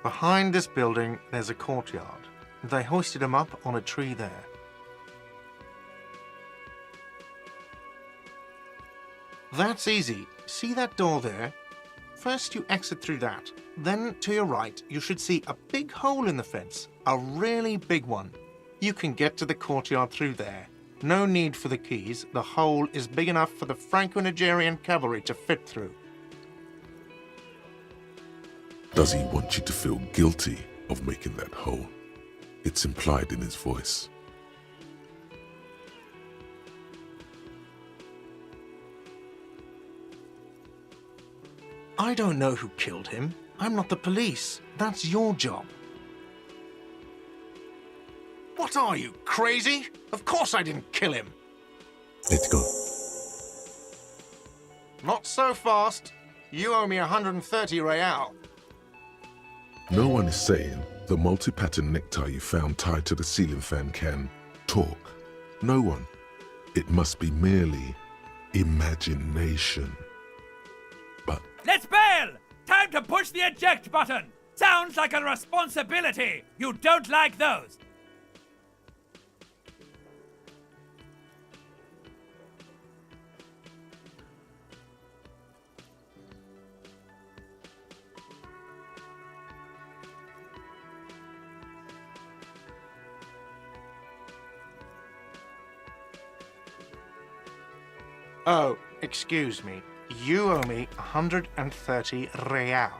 Behind this building, there's a courtyard. They hoisted him up on a tree there. That's easy. See that door there? First you exit through that. Then to your right, you should see a big hole in the fence. A really big one. You can get to the courtyard through there. No need for the keys. The hole is big enough for the Franco-Nigerian cavalry to fit through. Does he want you to feel guilty of making that hole? It's implied in his voice. I don't know who killed him. I'm not the police. That's your job. What are you, crazy? Of course I didn't kill him. Let's go. Not so fast. You owe me 130 real. No one is saying the multi-pattern necktie you found tied to the ceiling fan can talk. No one. It must be merely imagination. But Let's bail! Time to push the eject button! Sounds like a responsibility! You don't like those! Oh, excuse me. You owe me 130 real.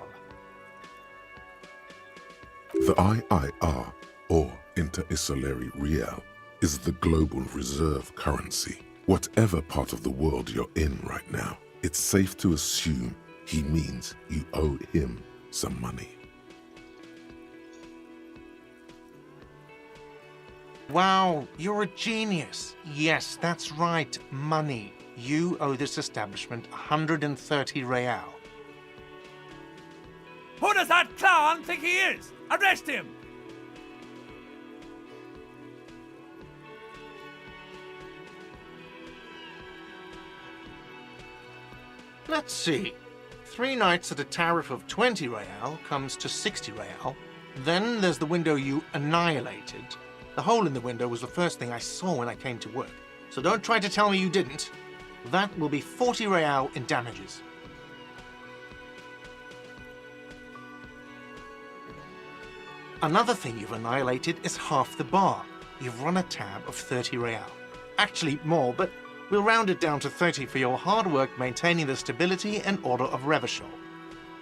the IIR, or Inter-Isolary Real, is the global reserve currency. Whatever part of the world you're in right now, it's safe to assume he means you owe him some money. Wow, you're a genius. Yes, that's right, money. You owe this establishment 130 real. Who does that clown think he is? Arrest him! Let's see. 3 nights at a tariff of 20 real comes to 60 real. Then there's the window you annihilated. The hole in the window was the first thing I saw when I came to work. So don't try to tell me you didn't. That will be 40 real in damages. Another thing you've annihilated is half the bar. You've run a tab of 30 real. Actually more, but we'll round it down to 30 for your hard work maintaining the stability and order of Revachol.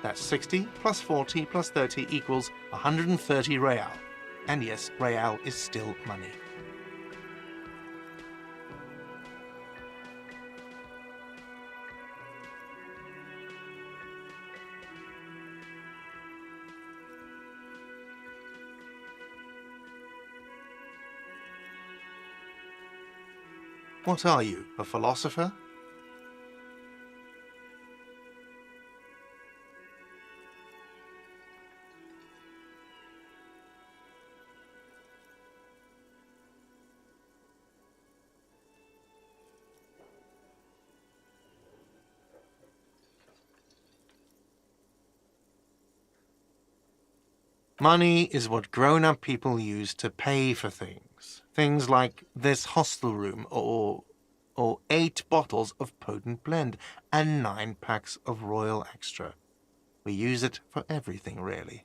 That's 60 plus 40 plus 30 equals 130 real. And yes, real is still money. What are you, a philosopher? Money is what grown-up people use to pay for things. Things like this hostel room or 8 bottles of potent blend and 9 packs of Royal Extra. We use it for everything, really.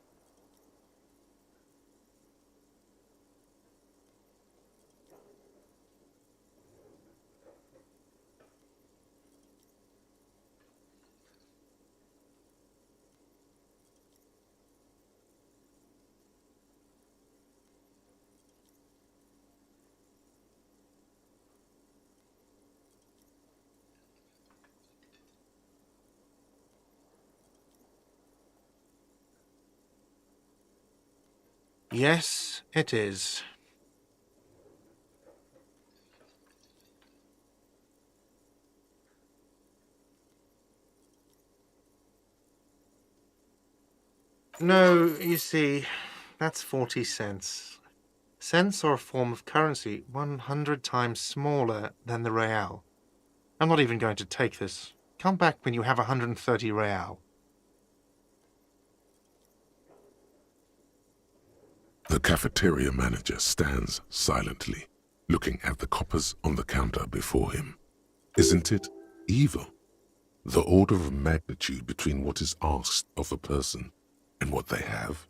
Yes, it is. No, you see, That's 40 cents. Cents are a form of currency 100 times smaller than the real. I'm not even going to take this. Come back when you have 130 real. The cafeteria manager stands silently, looking at the coppers on the counter before him. Isn't it evil? The order of magnitude between what is asked of a person and what they have?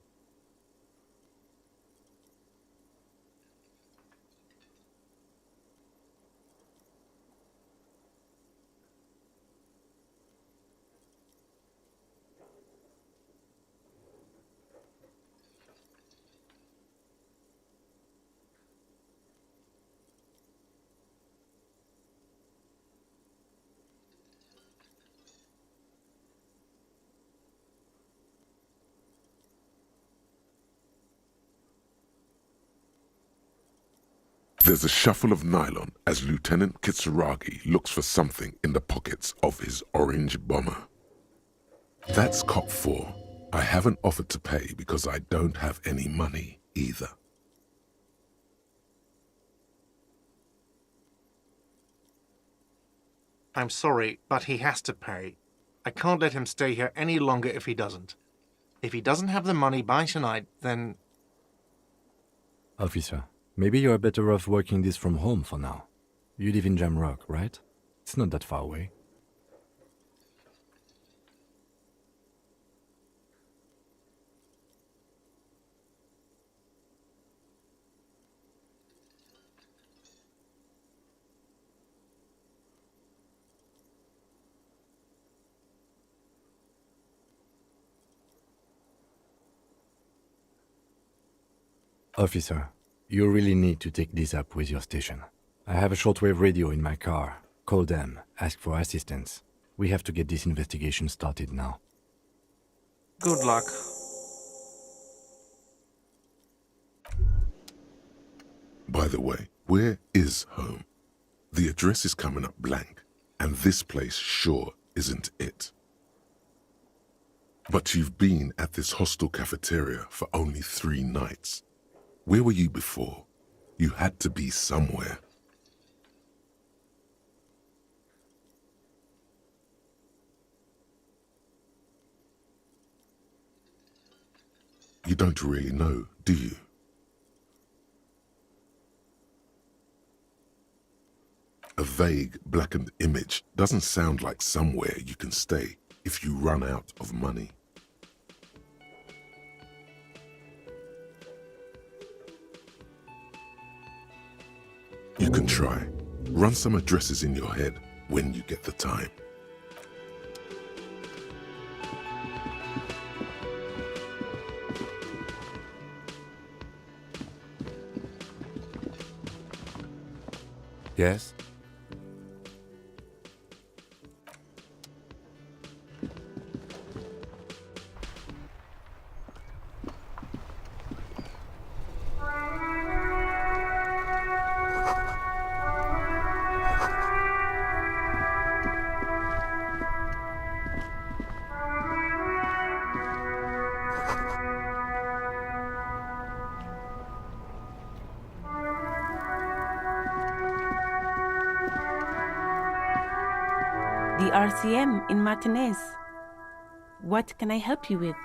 There's a shuffle of nylon as Lieutenant Kitsuragi looks for something in the pockets of his orange bomber. That's cop 4. I haven't offered to pay because I don't have any money either. I'm sorry, but he has to pay. I can't let him stay here any longer if he doesn't. If he doesn't have the money by tonight, then... Officer, maybe you're better off working this from home for now. You live in Jamrock, right? It's not that far away. Officer, you really need to take this up with your station. I have a shortwave radio in my car. Call them, ask for assistance. We have to get this investigation started now. Good luck. By the way, where is home? The address is coming up blank, and this place sure isn't it. But you've been at this hostel cafeteria for only 3 nights. Where were you before? You had to be somewhere. You don't really know, do you? A vague, blackened image doesn't sound like somewhere you can stay if you run out of money. You can try. Run some addresses in your head when you get the time. Yes? The RCM in Martinez. What can I help you with?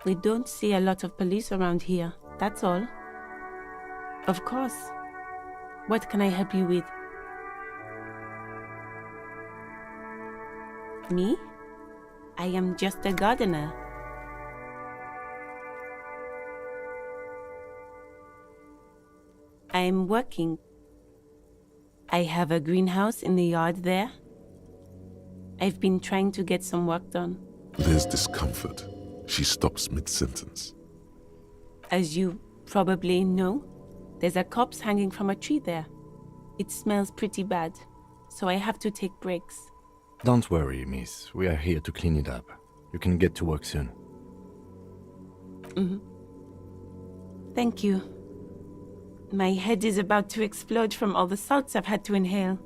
We don't see a lot of police around here, that's all. Of course. What can I help you with? Me? I am just a gardener. I am working. I have a greenhouse in the yard there. I've been trying to get some work done. There's discomfort. She stops mid-sentence. As you probably know, there's a corpse hanging from a tree there. It smells pretty bad, so I have to take breaks. Don't worry, miss. We are here to clean it up. You can get to work soon. Thank you. My head is about to explode from all the salts I've had to inhale.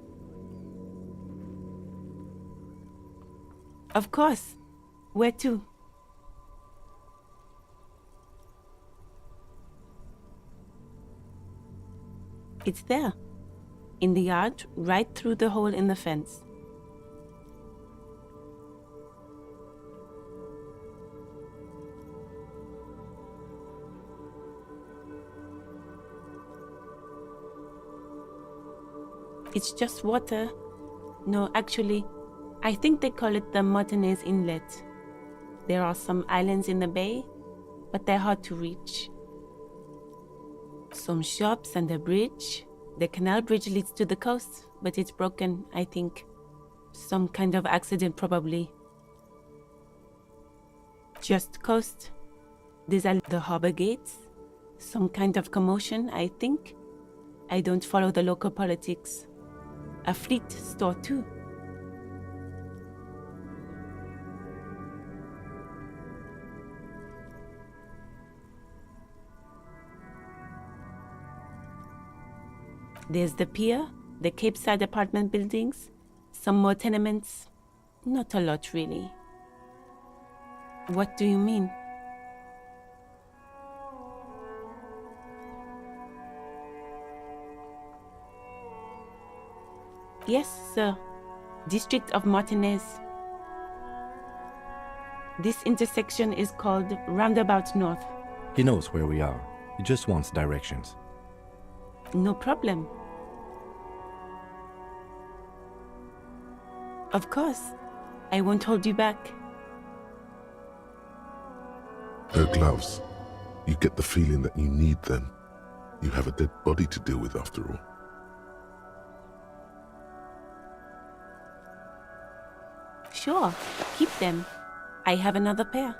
Of course. Where to? It's there. In the yard, right through the hole in the fence. It's just water. No, actually, I think they call it the Martinez Inlet. There are some islands in the bay, but they're hard to reach. Some shops and a bridge. The canal bridge leads to the coast, but it's broken, I think. Some kind of accident, probably. Just coast. These are the harbor gates. Some kind of commotion, I think. I don't follow the local politics. A fleet store, too. There's the pier, the Cape Side apartment buildings, some more tenements. Not a lot, really. What do you mean? Yes, sir. District of Martinez. This intersection is called Roundabout North. He knows where we are. He just wants directions. No problem. Of course. I won't hold you back. Her gloves. You get the feeling that you need them. You have a dead body to deal with after all. Sure, keep them. I have another pair.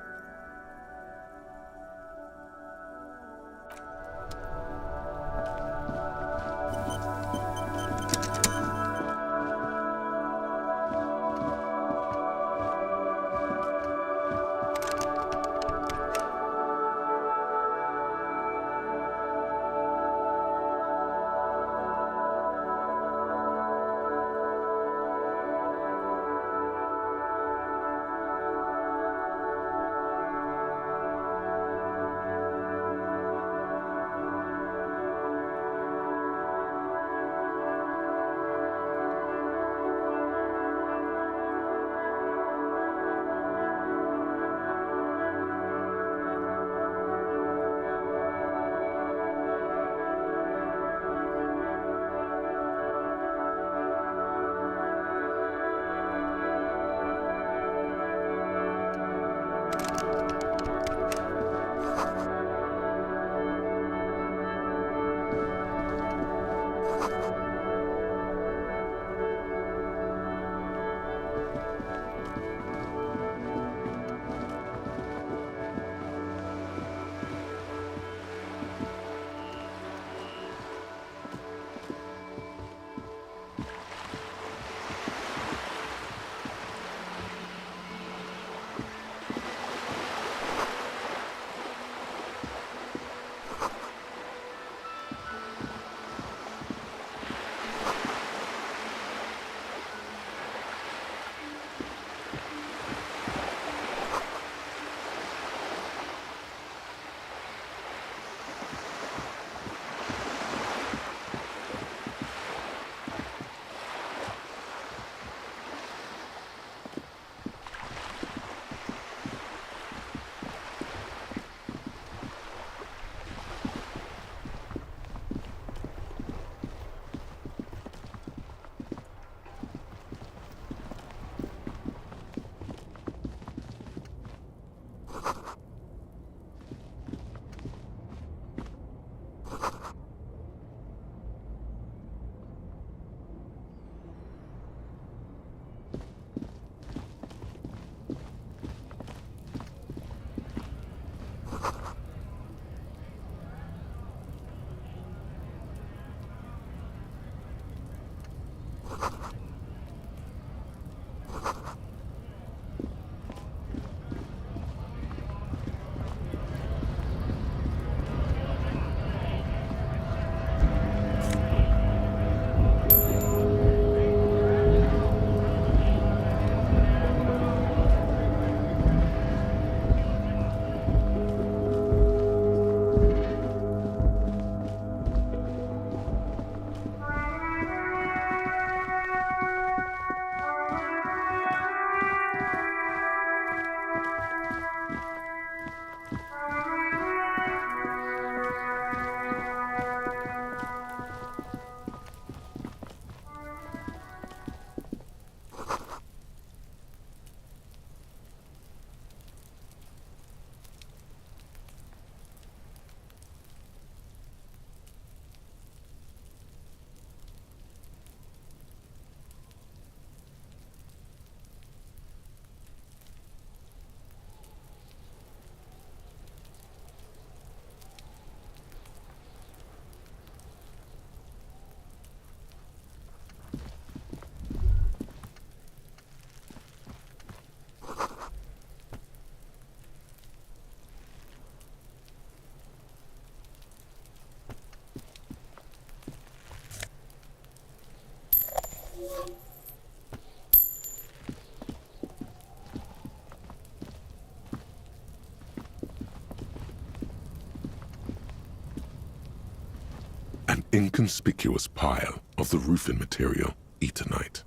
inconspicuous pile of the roofing material, Eternite.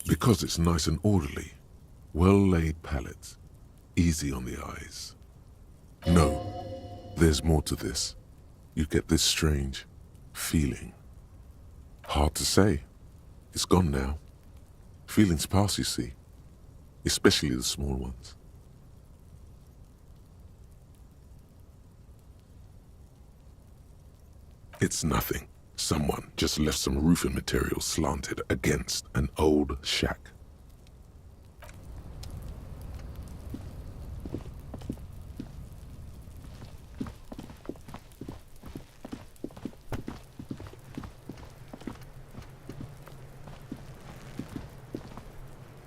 Because it's nice and orderly, well-laid pallets, easy on the eyes. No, there's more to this. You get this strange feeling. Hard to say. It's gone now. Feelings pass, you see, especially the small ones. It's nothing. Someone just left some roofing material slanted against an old shack.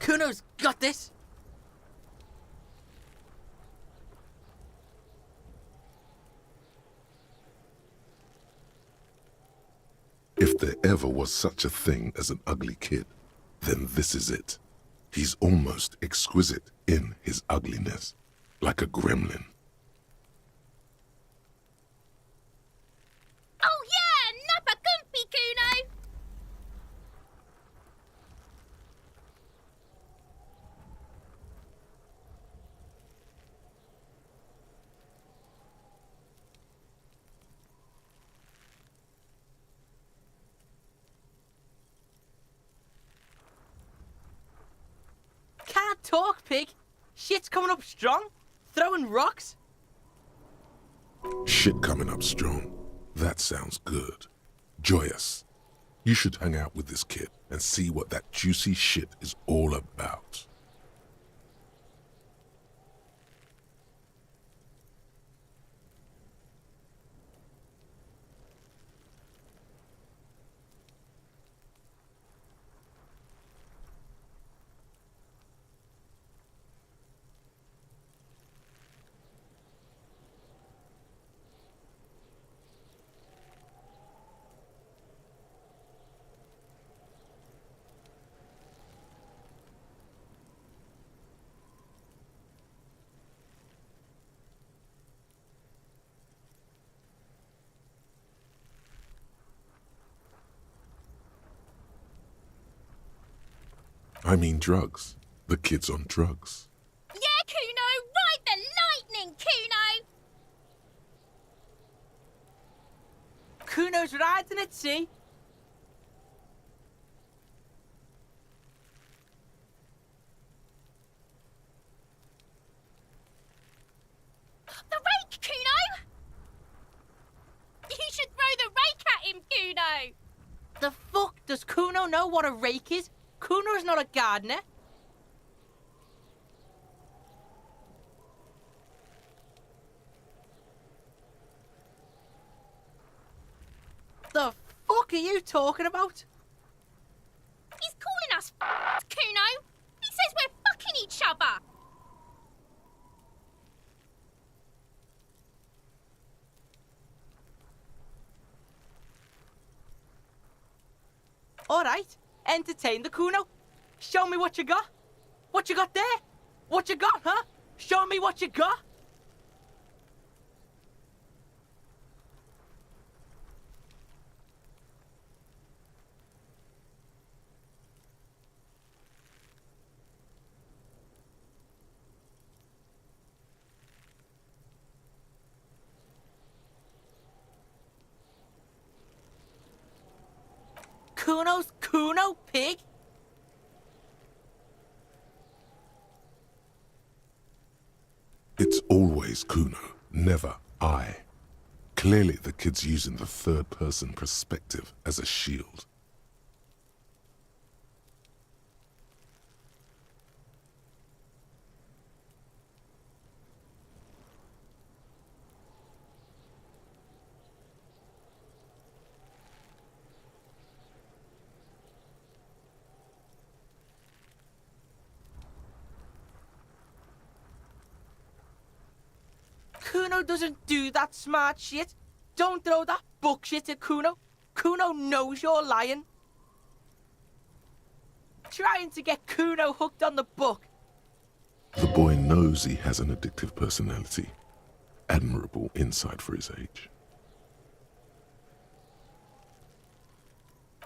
Kuno's got this! If there ever was such a thing as an ugly kid, then this is it. He's almost exquisite in his ugliness, like a gremlin. Oh yeah, nappa gumpy, Kuno! Can't talk, pig! Shit's coming up strong! Throwing rocks! Shit coming up strong. That sounds good. Joyous. You should hang out with this kid and see what that juicy shit is all about. I mean drugs. The kid's on drugs. Yeah, Kuno! Ride the lightning, Kuno! Kuno's riding it, see? The rake, Kuno! You should throw the rake at him, Kuno! The fuck does Kuno know what a rake is? Kuno's not a gardener. The fuck are you talking about? He's calling us Kuno! He says we're fucking each other! Alright, entertain the Kuno. Show me what you got. What you got there? What you got, huh? Show me what you got. Kuno's Kuno, pig? It's always Kuno, never I. Clearly the kid's using the third-person perspective as a shield. Kuno Kuno doesn't do that smart shit. Don't throw that book shit at Kuno. Kuno knows you're lying. Trying to get Kuno hooked on the book. The boy knows he has an addictive personality. Admirable insight for his age.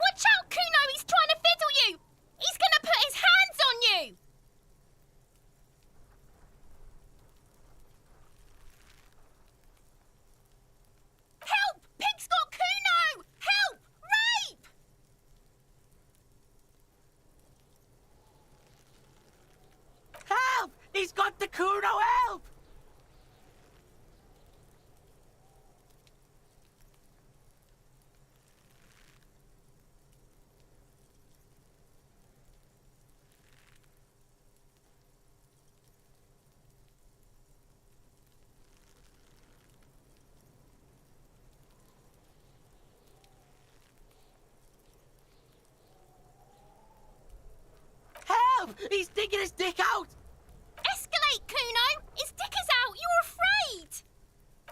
Watch out, Kuno! He's trying to fiddle you! He's gonna put his hands on you! Help! Pig's got Kuno! Help! Rape! Help! He's got the Kuno, help! Help! He's digging his dick out! Escalate, Kuno! His dick is out! You're afraid!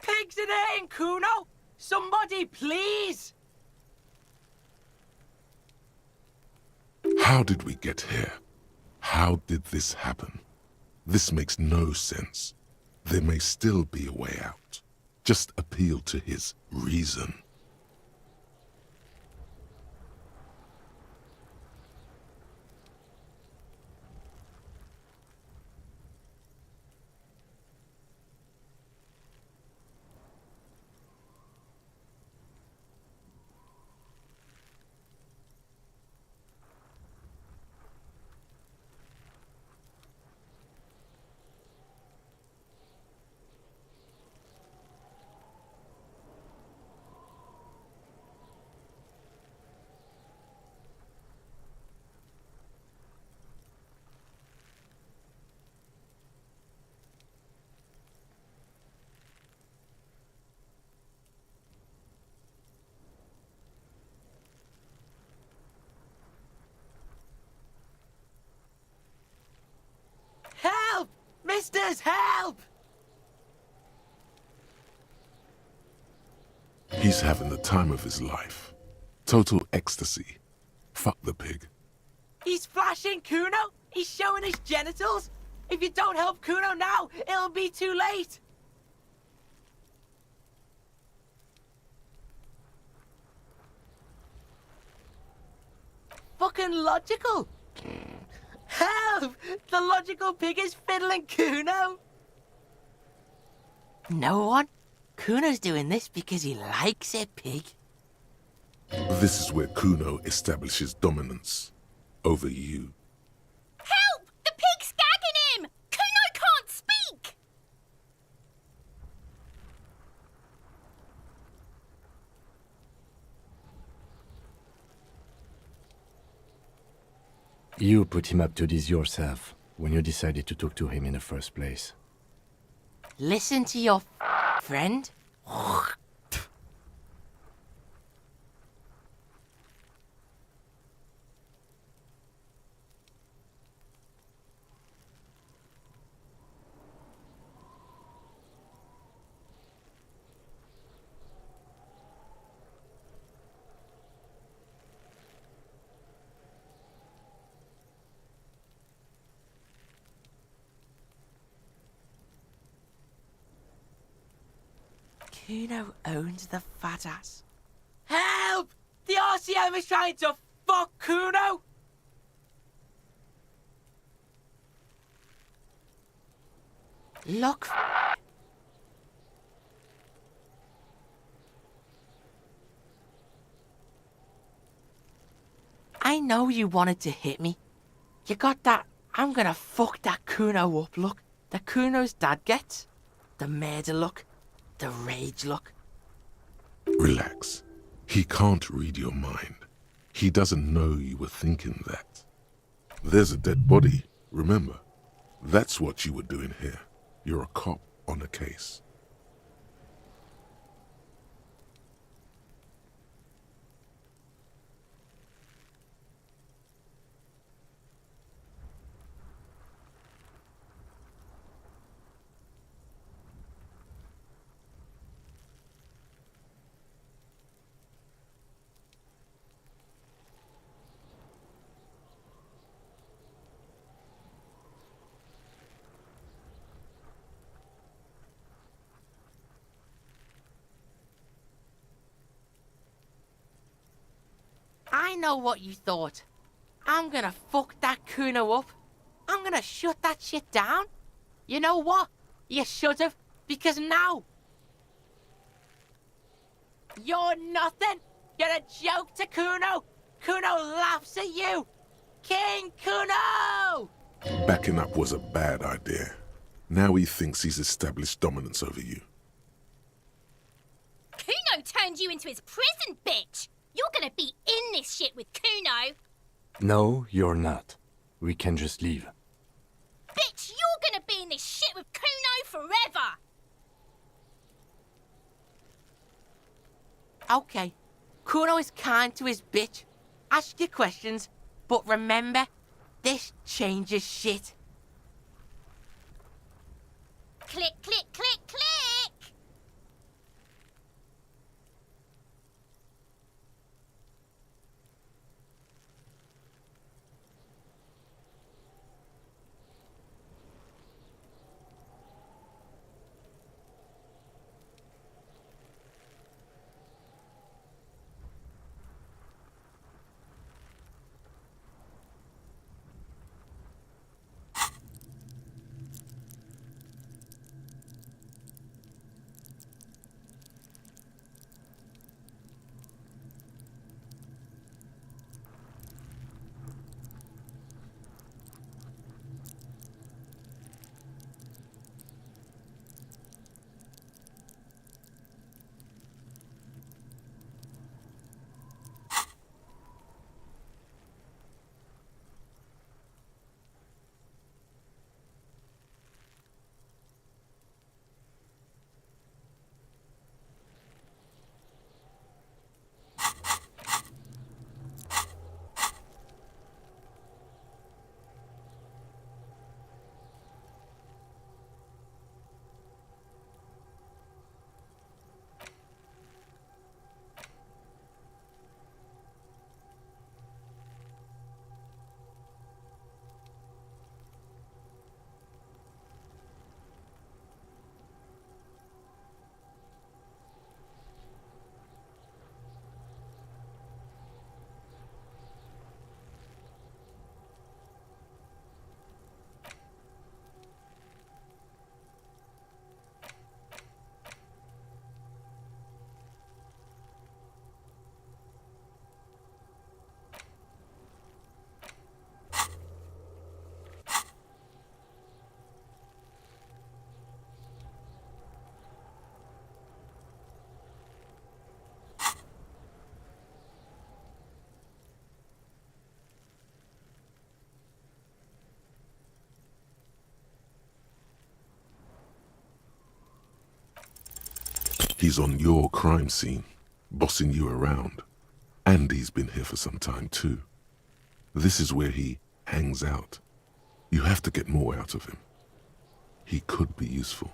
Pigs in here, Kuno! Somebody, please! How did we get here? How did this happen? This makes no sense. There may still be a way out. Just appeal to his reason. Help! Misters, help! He's having the time of his life. Total ecstasy. Fuck the pig. He's flashing Kuno! He's showing his genitals! If you don't help Kuno now, it'll be too late! Fucking logical! Help! The logical pig is fiddling Kuno! No one? Kuno's doing this because he likes it, pig. This is where Kuno establishes dominance over you. Help! The pig's gagging him! Kuno can't speak! You put him up to this yourself when you decided to talk to him in the first place. Listen to your friend. Kuno owns the fat ass. Help! The RCM is trying to fuck Kuno! Look. I know you wanted to hit me. You got that I'm gonna fuck that Kuno up look that Kuno's dad gets. The murder look. The rage look. Relax. He can't read your mind. He doesn't know you were thinking that. There's a dead body, remember? That's what you were doing here. You're a cop on a case. know what you thought. I'm gonna fuck that Kuno up. I'm gonna shut that shit down. You know what? You should've, because now... You're nothing. You're a joke to Kuno. Kuno laughs at you. King Kuno! Backing up was a bad idea. Now he thinks he's established dominance over you. Kuno turned you into his prison, bitch! You're gonna be in this shit with Kuno! No, you're not. We can just leave. Bitch, you're gonna be in this shit with Kuno forever! Okay, Kuno is kind to his bitch. Ask your questions, but remember, this changes shit. Click, click, click, click! He's on your crime scene, bossing you around. And he's been here for some time too. This is where he hangs out. You have to get more out of him. He could be useful.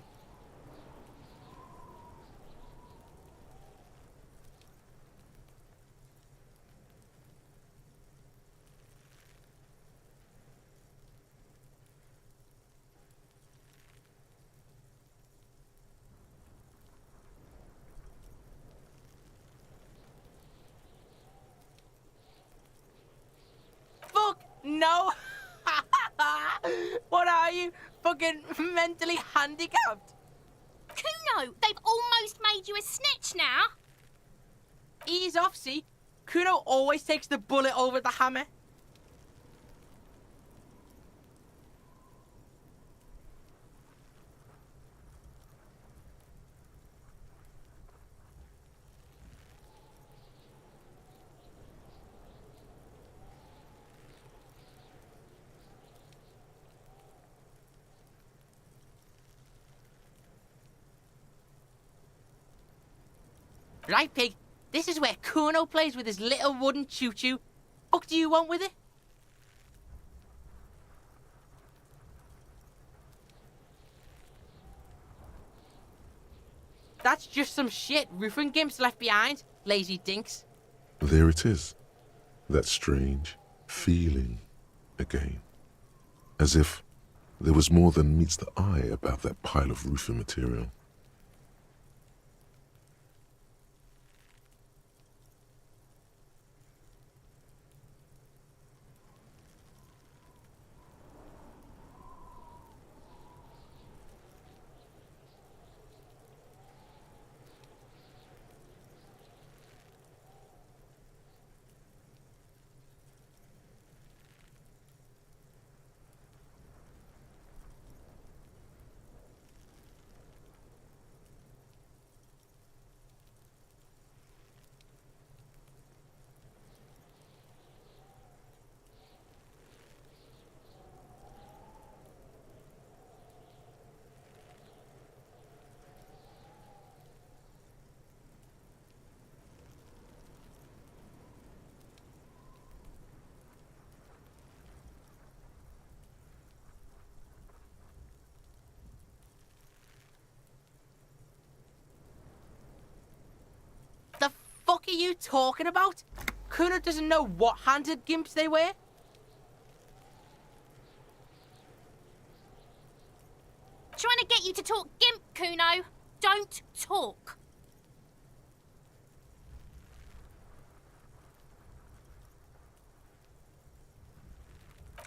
No! What are you? Fucking mentally handicapped? Kuno, they've almost made you a snitch now. Ease off, see? Kuno always takes the bullet over the hammer. Right, pig. This is where Kuno plays with his little wooden choo-choo. Fuck do you want with it? That's just some shit roofing gimps left behind, lazy dinks. There it is. That strange feeling again. As if there was more than meets the eye about that pile of roofing material. are you talking about? Kuno doesn't know what handed gimps they wear. Trying to get you to talk gimp, Kuno. Don't talk.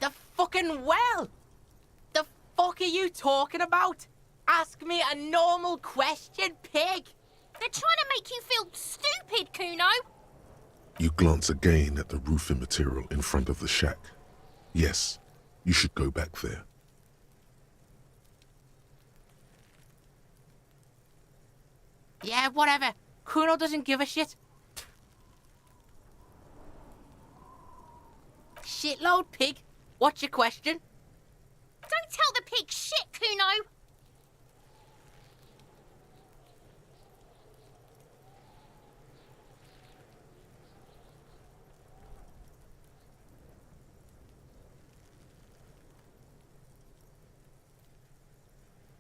The fucking well! The fuck are you talking about? Ask me a normal question, pig! They're trying to make you feel stupid, Kuno. You glance again at the roofing material in front of the shack. Yes, you should go back there. Yeah, whatever. Kuno doesn't give a shit. Shitload, pig. What's your question? Don't tell the pig shit, Kuno.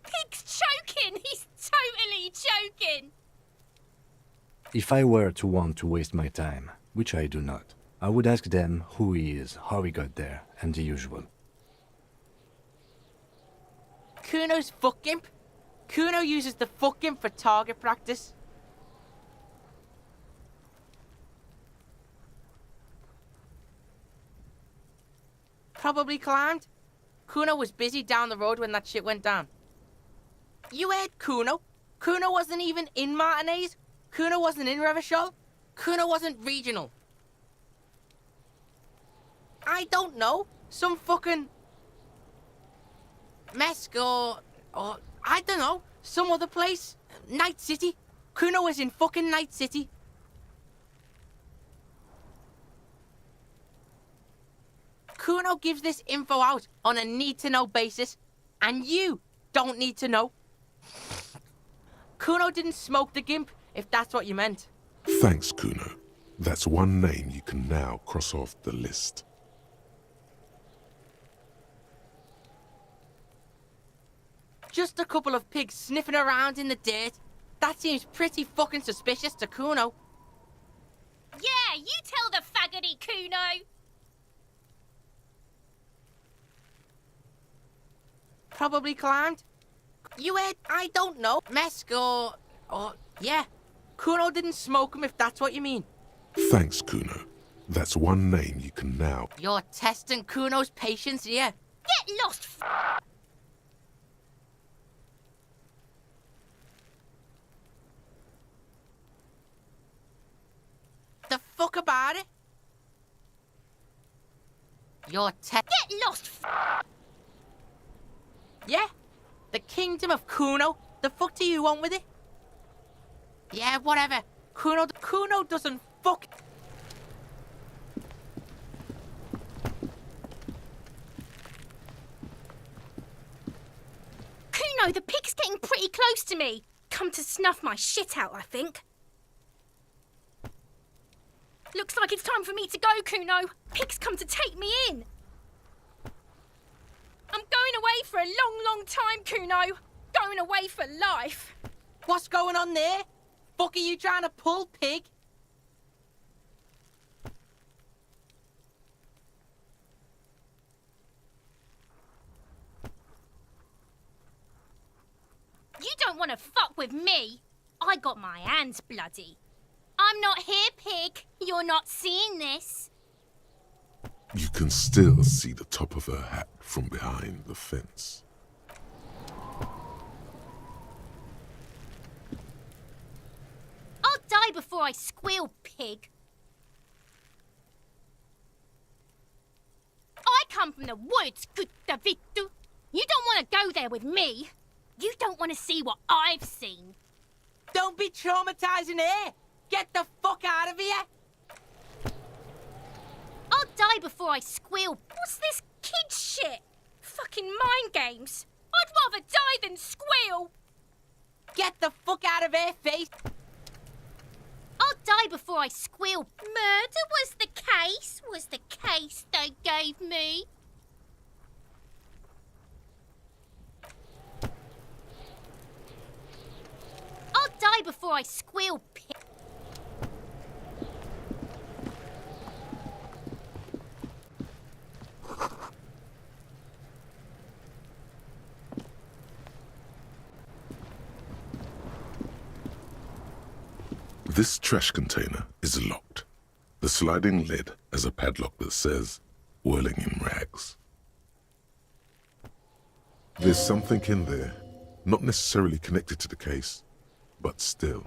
Pig's choking. He's totally choking. If I were to want to waste my time, which I do not, I would ask them who he is, how he got there, and the usual. Kuno's fuck gimp. Kuno uses the fuck gimp for target practice. Probably climbed. Kuno was busy down the road when that shit went down. You heard Kuno. Kuno wasn't even in Martinez. Kuno wasn't in Revachol. Kuno wasn't regional. I don't know. Some fucking... Mesk or I don't know. Some other place. Night City. Kuno was in fucking Night City. Kuno gives this info out on a need-to-know basis, and you don't need to know. Kuno didn't smoke the gimp, if that's what you meant. Thanks, Kuno. That's one name you can now cross off the list. Just a couple of pigs sniffing around in the dirt. That seems pretty fucking suspicious to Kuno. Yeah, you tell the faggoty, Kuno. Probably climbed. You heard, I don't know, Mesk or yeah. Kuno didn't smoke him, if that's what you mean. Thanks, Kuno. That's one name you can now... You're testing Kuno's patience here. Get lost, The fuck about it? You're Get lost, Yeah? The kingdom of Kuno? The fuck do you want with it? Yeah, whatever. Kuno doesn't fuck... Kuno, the pig's getting pretty close to me. Come to snuff my shit out, I think. Looks like it's time for me to go, Kuno. Pig's come to take me in. I'm going away for a long, long time, Kuno. Going away for life. What's going on there? Fuck are you trying to pull, pig? You don't want to fuck with me. I got my hands bloody. I'm not here, pig. You're not seeing this. You can still see the top of her hat from behind the fence. I'll die before I squeal, pig. I come from the woods, Guttavitu. You don't want to go there with me. You don't want to see what I've seen. Don't be traumatizing her. Get the fuck out of here. I'll die before I squeal. What's this kid shit? Fucking mind games. I'd rather die than squeal. Get the fuck out of her face. I'll die before I squeal. Murder was the case they gave me. I'll die before I squeal, pig. This trash container is locked. The sliding lid has a padlock that says, "Whirling in rags." There's something in there, not necessarily connected to the case, but still.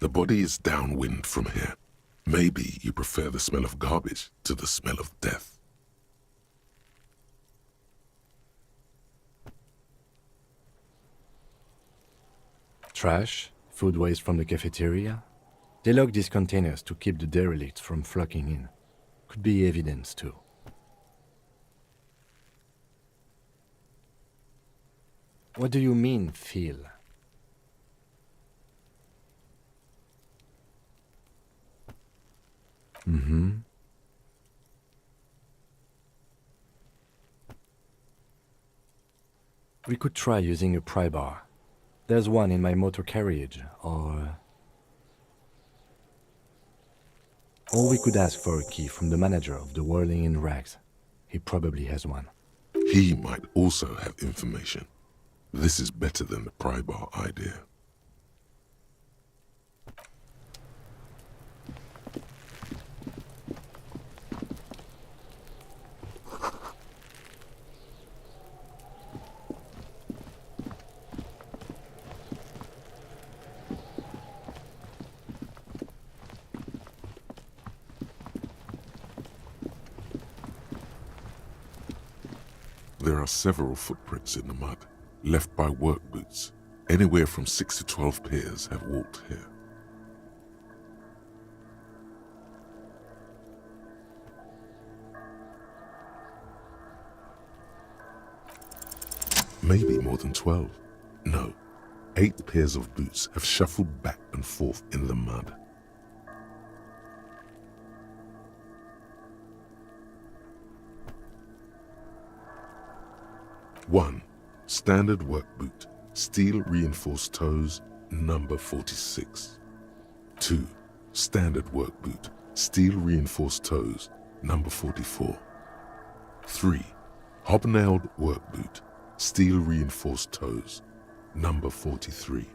The body is downwind from here. Maybe you prefer the smell of garbage to the smell of death. Trash, food waste from the cafeteria. They lock these containers to keep the derelicts from flocking in. Could be evidence too. What do you mean, feel? We could try using a pry bar. There's one in my motor carriage, or we could ask for a key from the manager of the Whirling in Rags. He probably has one. He might also have information. This is better than the pry bar idea. There are several footprints in the mud, left by work boots. Anywhere from 6 to 12 pairs have walked here. Maybe more than 12. No, 8 pairs of boots have shuffled back and forth in the mud. One, standard work boot, steel reinforced toes, number 46. 2, standard work boot, steel reinforced toes, number 44. 3, hobnailed work boot, steel reinforced toes, number 43.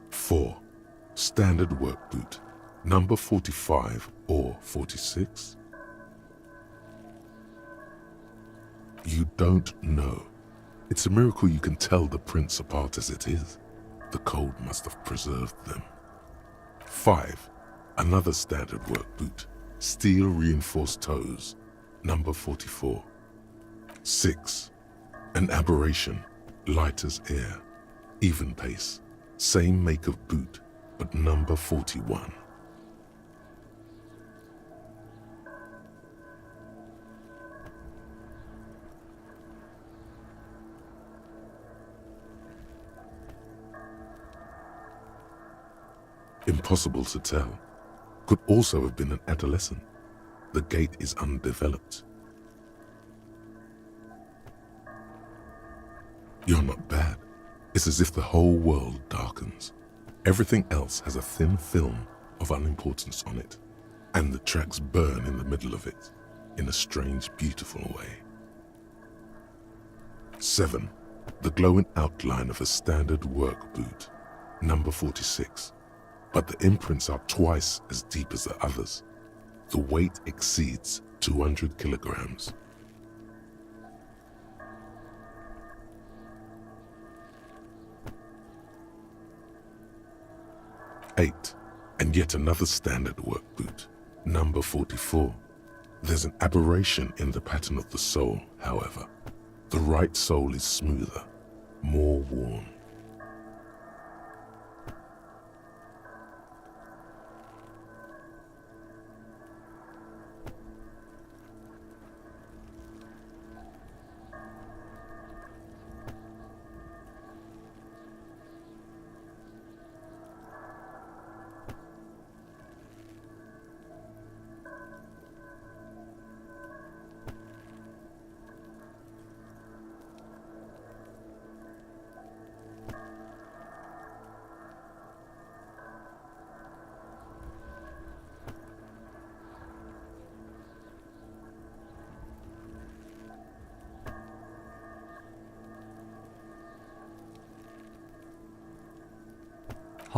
4, standard work boot, number 45 or 46? You don't know. It's a miracle you can tell the prints apart as it is. The cold must have preserved them. 5, another standard work boot, steel reinforced toes, number 44. 6, an aberration, light as air, even pace, same make of boot, but number 41. Impossible to tell. Could also have been an adolescent. The gait is undeveloped. You're not bad. It's as if the whole world darkens. Everything else has a thin film of unimportance on it, and the tracks burn in the middle of it, in a strange, beautiful way. 7, the glowing outline of a standard work boot, number 46. But the imprints are twice as deep as the others. The weight exceeds 200 kilograms. 8, and yet another standard work boot, number 44. There's an aberration in the pattern of the sole, however. The right sole is smoother, more worn.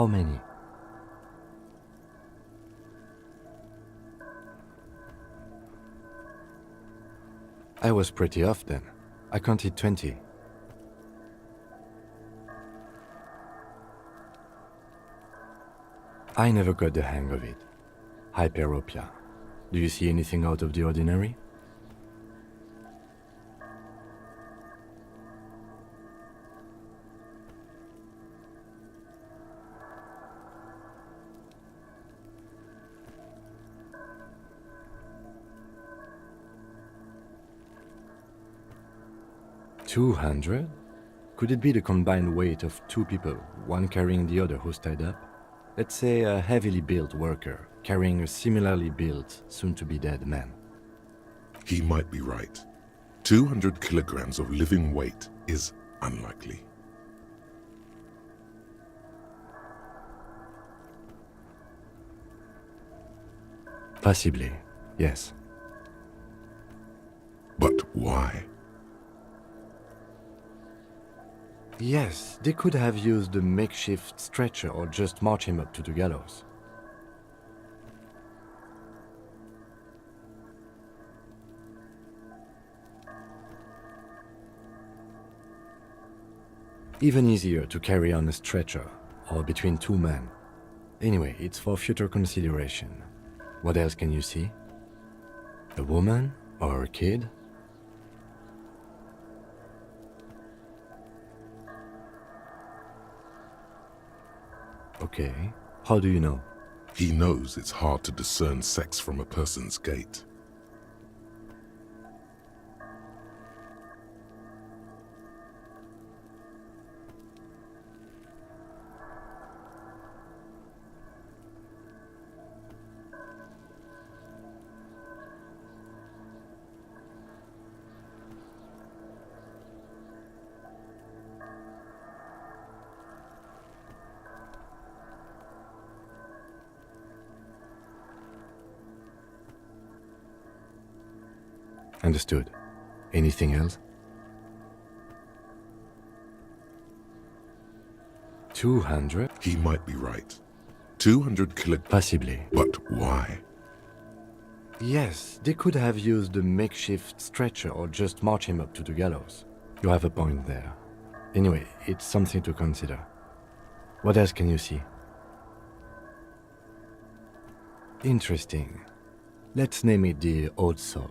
How many? I was pretty off then. I counted 20. I never got the hang of it. Hyperopia. Do you see anything out of the ordinary? $200? Could it be the combined weight of two people, one carrying the other who's tied up? Let's say a heavily built worker carrying a similarly built, soon-to-be-dead man. He might be right. 200 kilograms of living weight is unlikely. Possibly, yes. But why? Yes, they could have used a makeshift stretcher or just march him up to the gallows. Even easier to carry on a stretcher, or between two men. Anyway, it's for future consideration. What else can you see? A woman? Or a kid? Okay, how do you know? He knows it's hard to discern sex from a person's gait. Understood. Anything else? 200? He might be right. 200 kilograms. Possibly. But why? Yes, they could have used a makeshift stretcher or just march him up to the gallows. You have a point there. Anyway, it's something to consider. What else can you see? Interesting. Let's name it the Old Soul.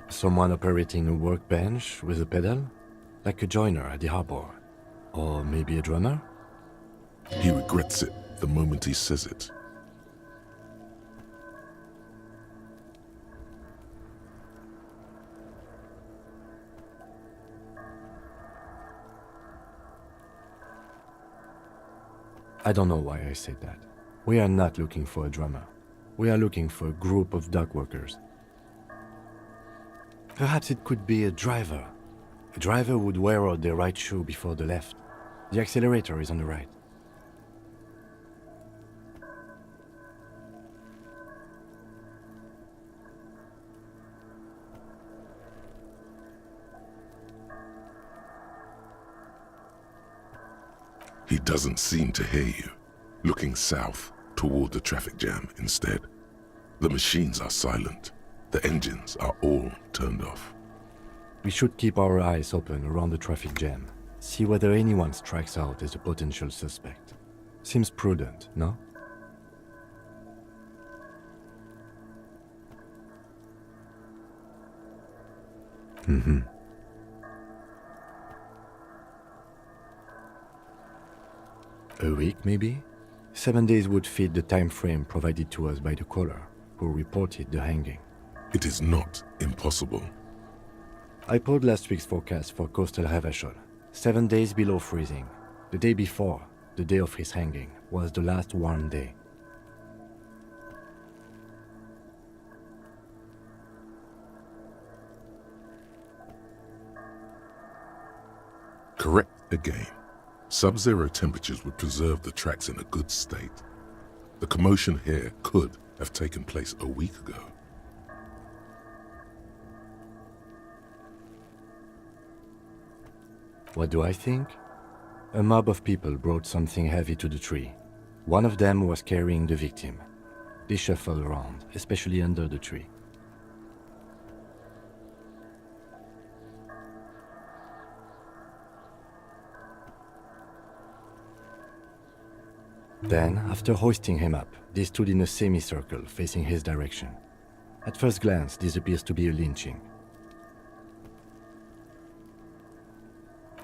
Someone operating a workbench with a pedal? Like a joiner at the harbor. Or maybe a drummer? He regrets it the moment he says it. I don't know why I said that. We are not looking for a drummer. We are looking for a group of dock workers. Perhaps it could be a driver. A driver would wear out their right shoe before the left. The accelerator is on the right. He doesn't seem to hear you, looking south toward the traffic jam instead. The machines are silent. The engines are all turned off. We should keep our eyes open around the traffic jam. See whether anyone strikes out as a potential suspect. Seems prudent, no? Mm-hmm. A week, maybe? 7 days would fit the time frame provided to us by the caller, who reported the hanging. It is not impossible. I pulled last week's forecast for coastal Havashol. 7 days below freezing. The day before, the day of his hanging, was the last warm day. Correct again. Sub-zero temperatures would preserve the tracks in a good state. The commotion here could have taken place a week ago. What do I think? A mob of people brought something heavy to the tree. One of them was carrying the victim. They shuffled around, especially under the tree. Then, after hoisting him up, they stood in a semicircle facing his direction. At first glance, this appears to be a lynching.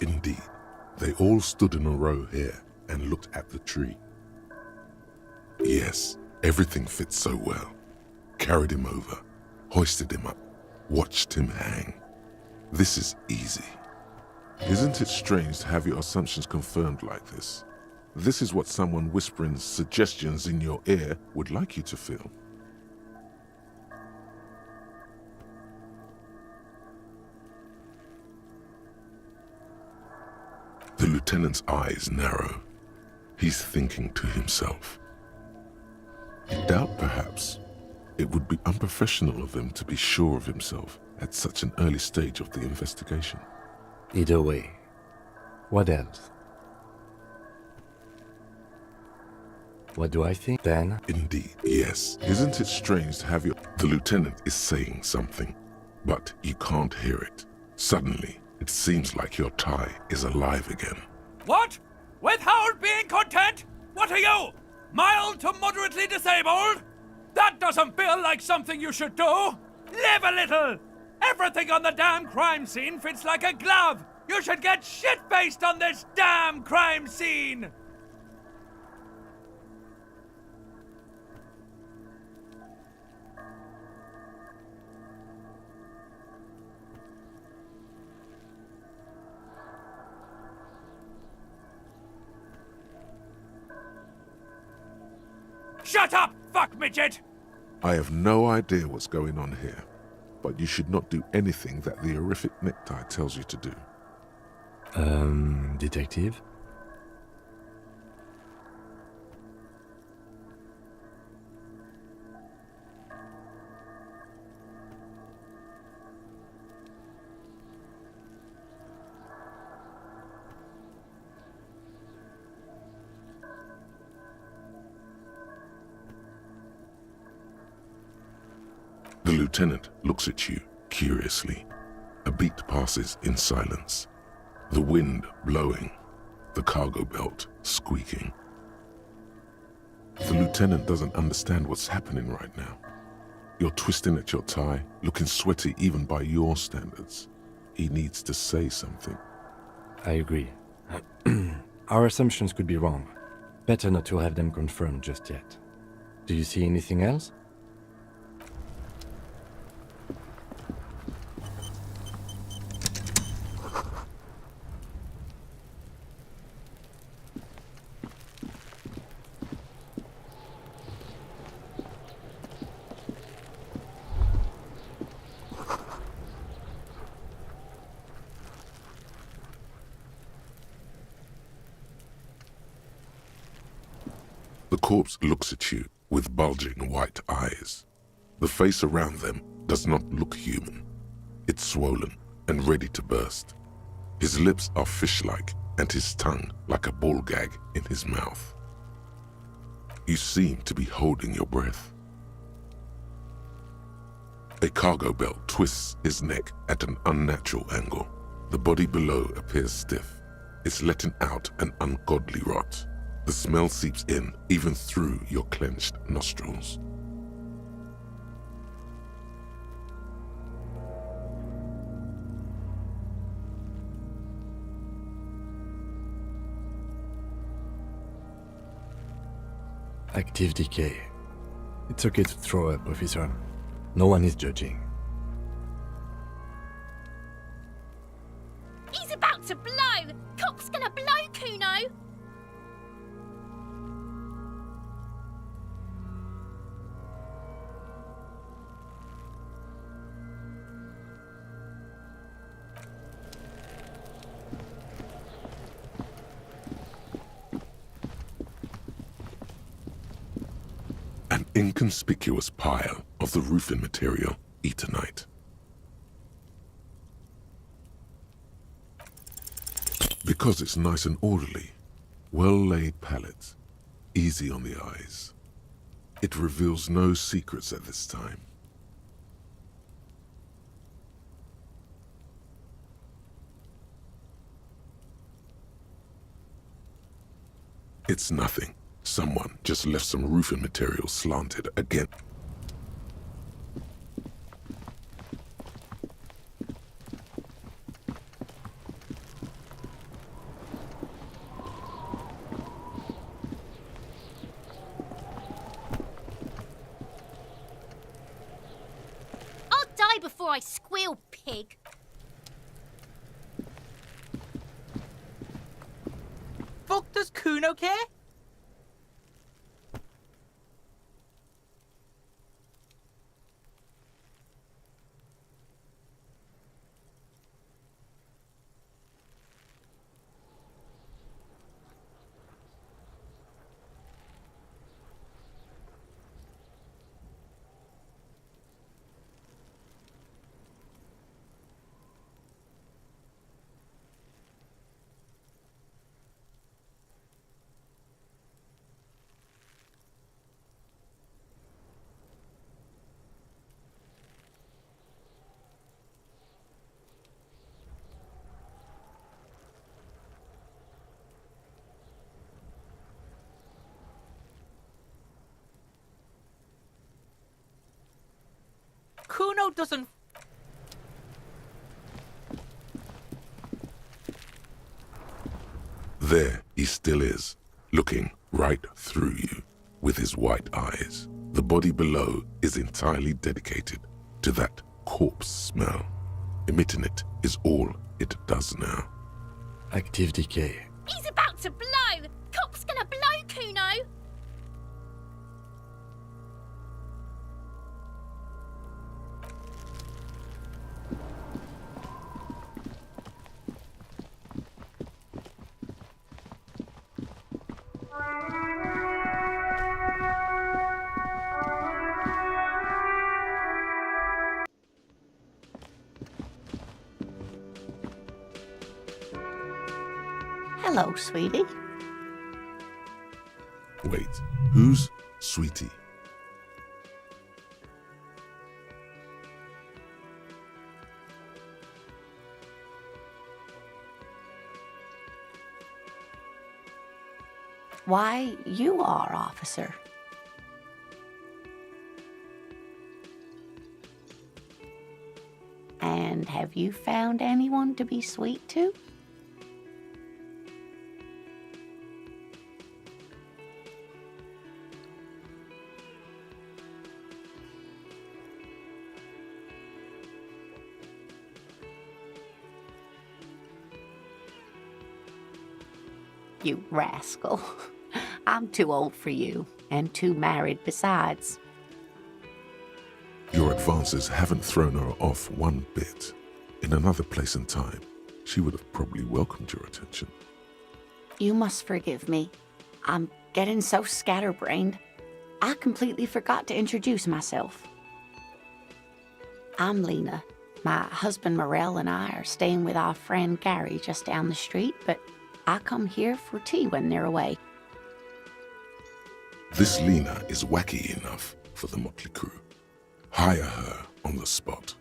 Indeed, they all stood in a row here and looked at the tree. Yes, everything fits so well. Carried him over, hoisted him up, watched him hang. This is easy. Isn't it strange to have your assumptions confirmed like this? This is what someone whispering suggestions in your ear would like you to feel. The lieutenant's eyes narrow. He's thinking to himself. In doubt, perhaps. It would be unprofessional of him to be sure of himself at such an early stage of the investigation. Either way. What else? What do I think, then? Indeed, yes. Isn't it strange to have your... The lieutenant is saying something, but you can't hear it. Suddenly, it seems like your tie is alive again. What? Without being content? What are you? Mild to moderately disabled? That doesn't feel like something you should do. Live a little. Everything on the damn crime scene fits like a glove. You should get shit-faced on this damn crime scene. Shut up, fuck midget! I have no idea what's going on here, but you should not do anything that the horrific necktie tells you to do. Detective? The lieutenant looks at you curiously. A beat passes in silence. The wind blowing, the cargo belt squeaking. The lieutenant doesn't understand what's happening right now. You're twisting at your tie, looking sweaty even by your standards. He needs to say something. I agree. Our assumptions could be wrong. Better not to have them confirmed just yet. Do you see anything else? The corpse looks at you with bulging white eyes. The face around them does not look human. It's swollen and ready to burst. His lips are fish-like and his tongue like a ball gag in his mouth. You seem to be holding your breath. A cargo belt twists his neck at an unnatural angle. The body below appears stiff. It's letting out an ungodly rot. The smell seeps in even through your clenched nostrils. Active decay. It's okay to throw up, officer. No one is judging. He's about to blow! Cock's gonna blow, Kuno! An inconspicuous pile of the roofing material, Eternite. Because it's nice and orderly, well-laid palette, easy on the eyes. It reveals no secrets at this time. It's nothing. Someone just left some roofing material slanted again. I'll die before I squeal, pig. Fuck does Kuno care? Kuno doesn't... There he still is, looking right through you with his white eyes. The body below is entirely dedicated to that corpse smell. Emitting it is all it does now. Active decay. He's about to blow! Cop's gonna blow, Kuno! Hello, sweetie. Wait, who's Sweetie? Why, you are, officer. And have you found anyone to be sweet to? You rascal. I'm too old for you, and too married besides. Your advances haven't thrown her off one bit. In another place and time, she would have probably welcomed your attention. You must forgive me. I'm getting so scatterbrained. I completely forgot to introduce myself. I'm Lena. My husband Morel and I are staying with our friend Gary just down the street, but I come here for tea when they're away. This Lena is wacky enough for the motley crew. Hire her on the spot.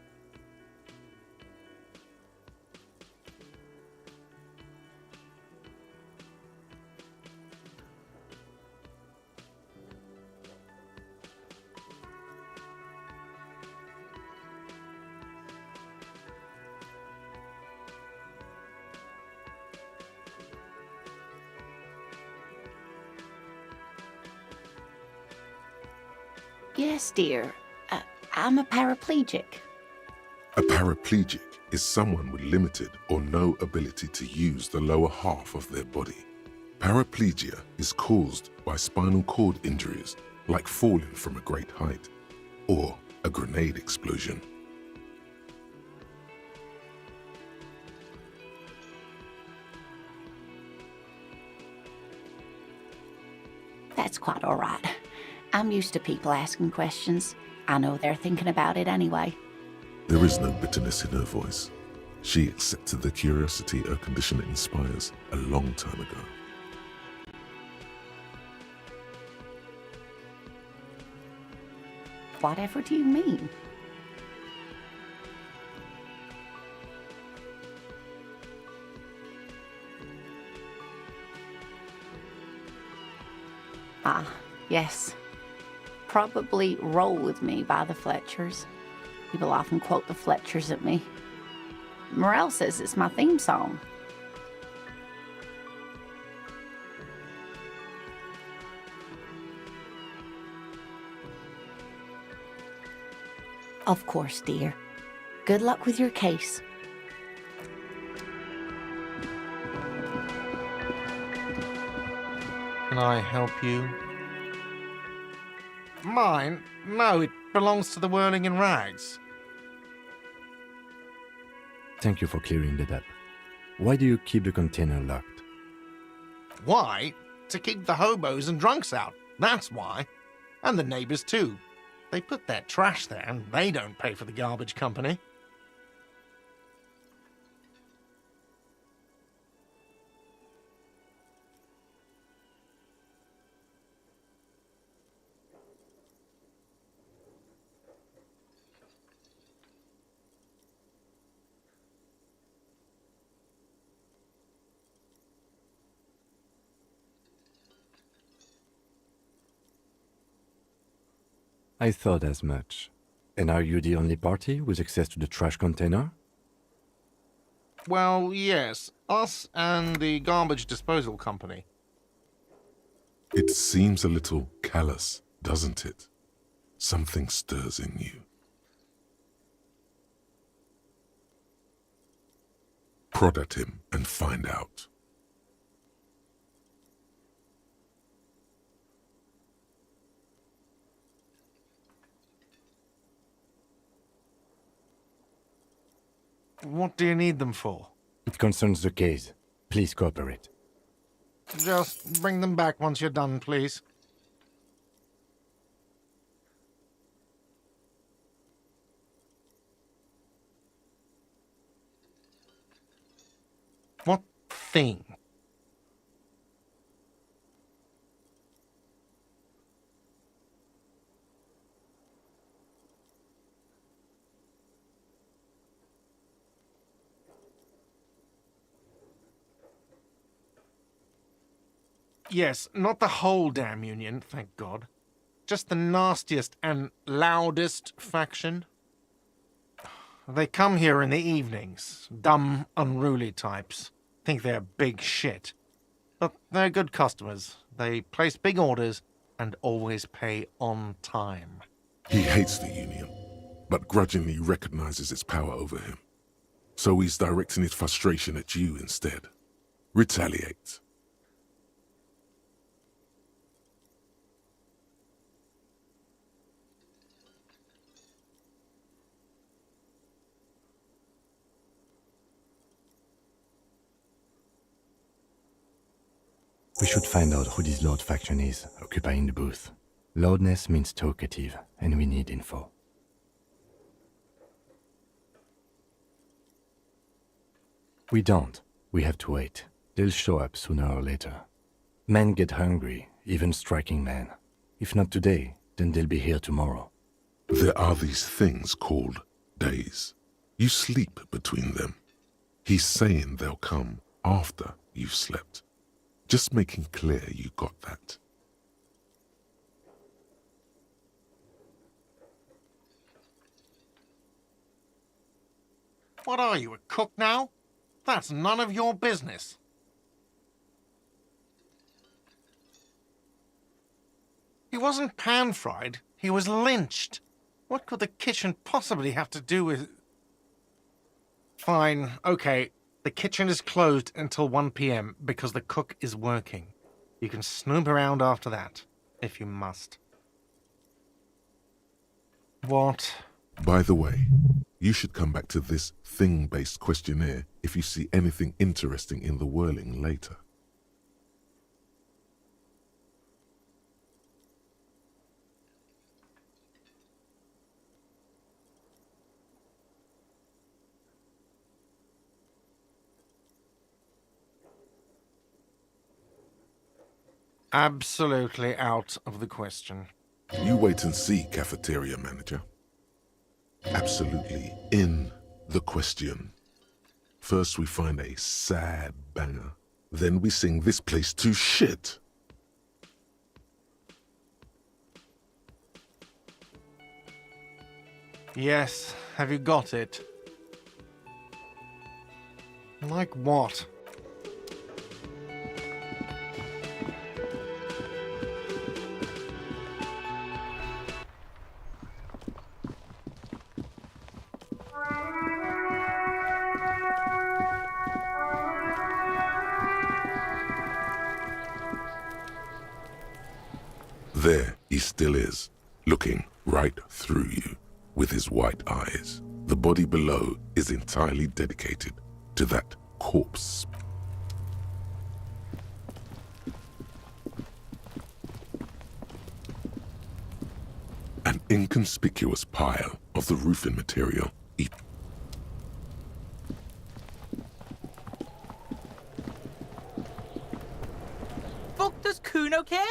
Yes, dear. I'm a paraplegic. A paraplegic is someone with limited or no ability to use the lower half of their body. Paraplegia is caused by spinal cord injuries like falling from a great height or a grenade explosion. That's quite all right. I'm used to people asking questions. I know they're thinking about it anyway. There is no bitterness in her voice. She accepted the curiosity her condition inspires a long time ago. Whatever do you mean? Ah, yes. Probably Roll With Me by the Fletchers. People often quote the Fletchers at me. Morel says it's my theme song. Of course, dear. Good luck with your case. Can I help you? Mine? No, it belongs to the Whirling in Rags. Thank you for clearing that up. Why do you keep the container locked? Why? To keep the hobos and drunks out. That's why. And the neighbors too. They put their trash there and they don't pay for the garbage company. I thought as much. And are you the only party with access to the trash container? Well, yes. Us and the garbage disposal company. It seems a little callous, doesn't it? Something stirs in you. Prod at him and find out. What do you need them for? It concerns the case. Please cooperate. Just bring them back once you're done, please. What thing? Yes, not the whole damn union, thank God. Just the nastiest and loudest faction. They come here in the evenings. Dumb, unruly types. Think they're big shit. But they're good customers. They place big orders and always pay on time. He hates the Union, but grudgingly recognizes its power over him. So he's directing his frustration at you instead. Retaliate. We should find out who this Lord faction is, occupying the booth. Loudness means talkative, and we need info. We don't. We have to wait. They'll show up sooner or later. Men get hungry, even striking men. If not today, then they'll be here tomorrow. There are these things called days. You sleep between them. He's saying they'll come after you've slept. Just making clear you got that. What are you, a cook now? That's none of your business. He wasn't pan-fried, he was lynched. What could the kitchen possibly have to do with... Fine, okay. The kitchen is closed until 1 p.m. because the cook is working. You can snoop around after that, if you must. What? By the way, you should come back to this thing-based questionnaire if you see anything interesting in the whirling later. Absolutely out of the question. You wait and see, cafeteria manager. Absolutely in the question. First we find a sad banger. Then we sing this place to shit. Yes, have you got it? Like what? There he still is, looking right through you with his white eyes. The body below is entirely dedicated to that corpse. An inconspicuous pile of the roofing material. Fuck does Kuno care?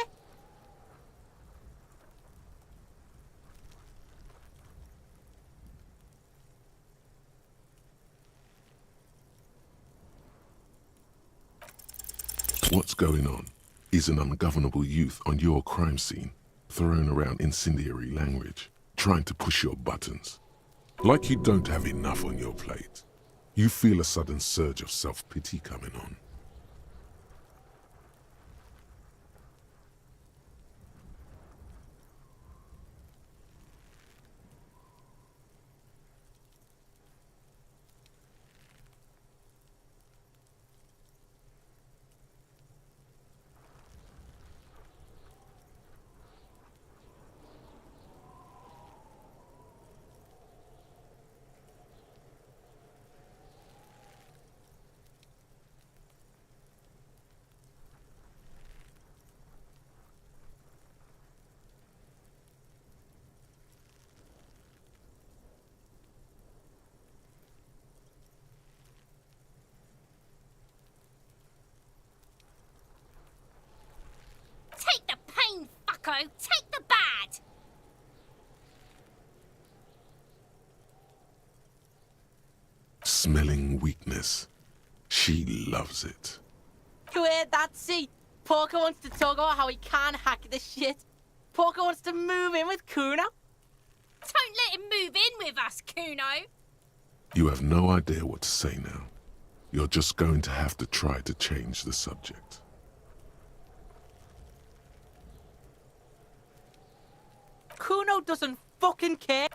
What's going on? Is an ungovernable youth on your crime scene, throwing around incendiary language, trying to push your buttons. Like you don't have enough on your plate. You feel a sudden surge of self-pity coming on. Take the pain, fucko! Take the bad! Smelling weakness. She loves it. You heard that, see? Porker wants to talk about how he can't hack this shit. Porker wants to move in with Kuno. Don't let him move in with us, Kuno! You have no idea what to say now. You're just going to have to try to change the subject. Kuno doesn't fucking care.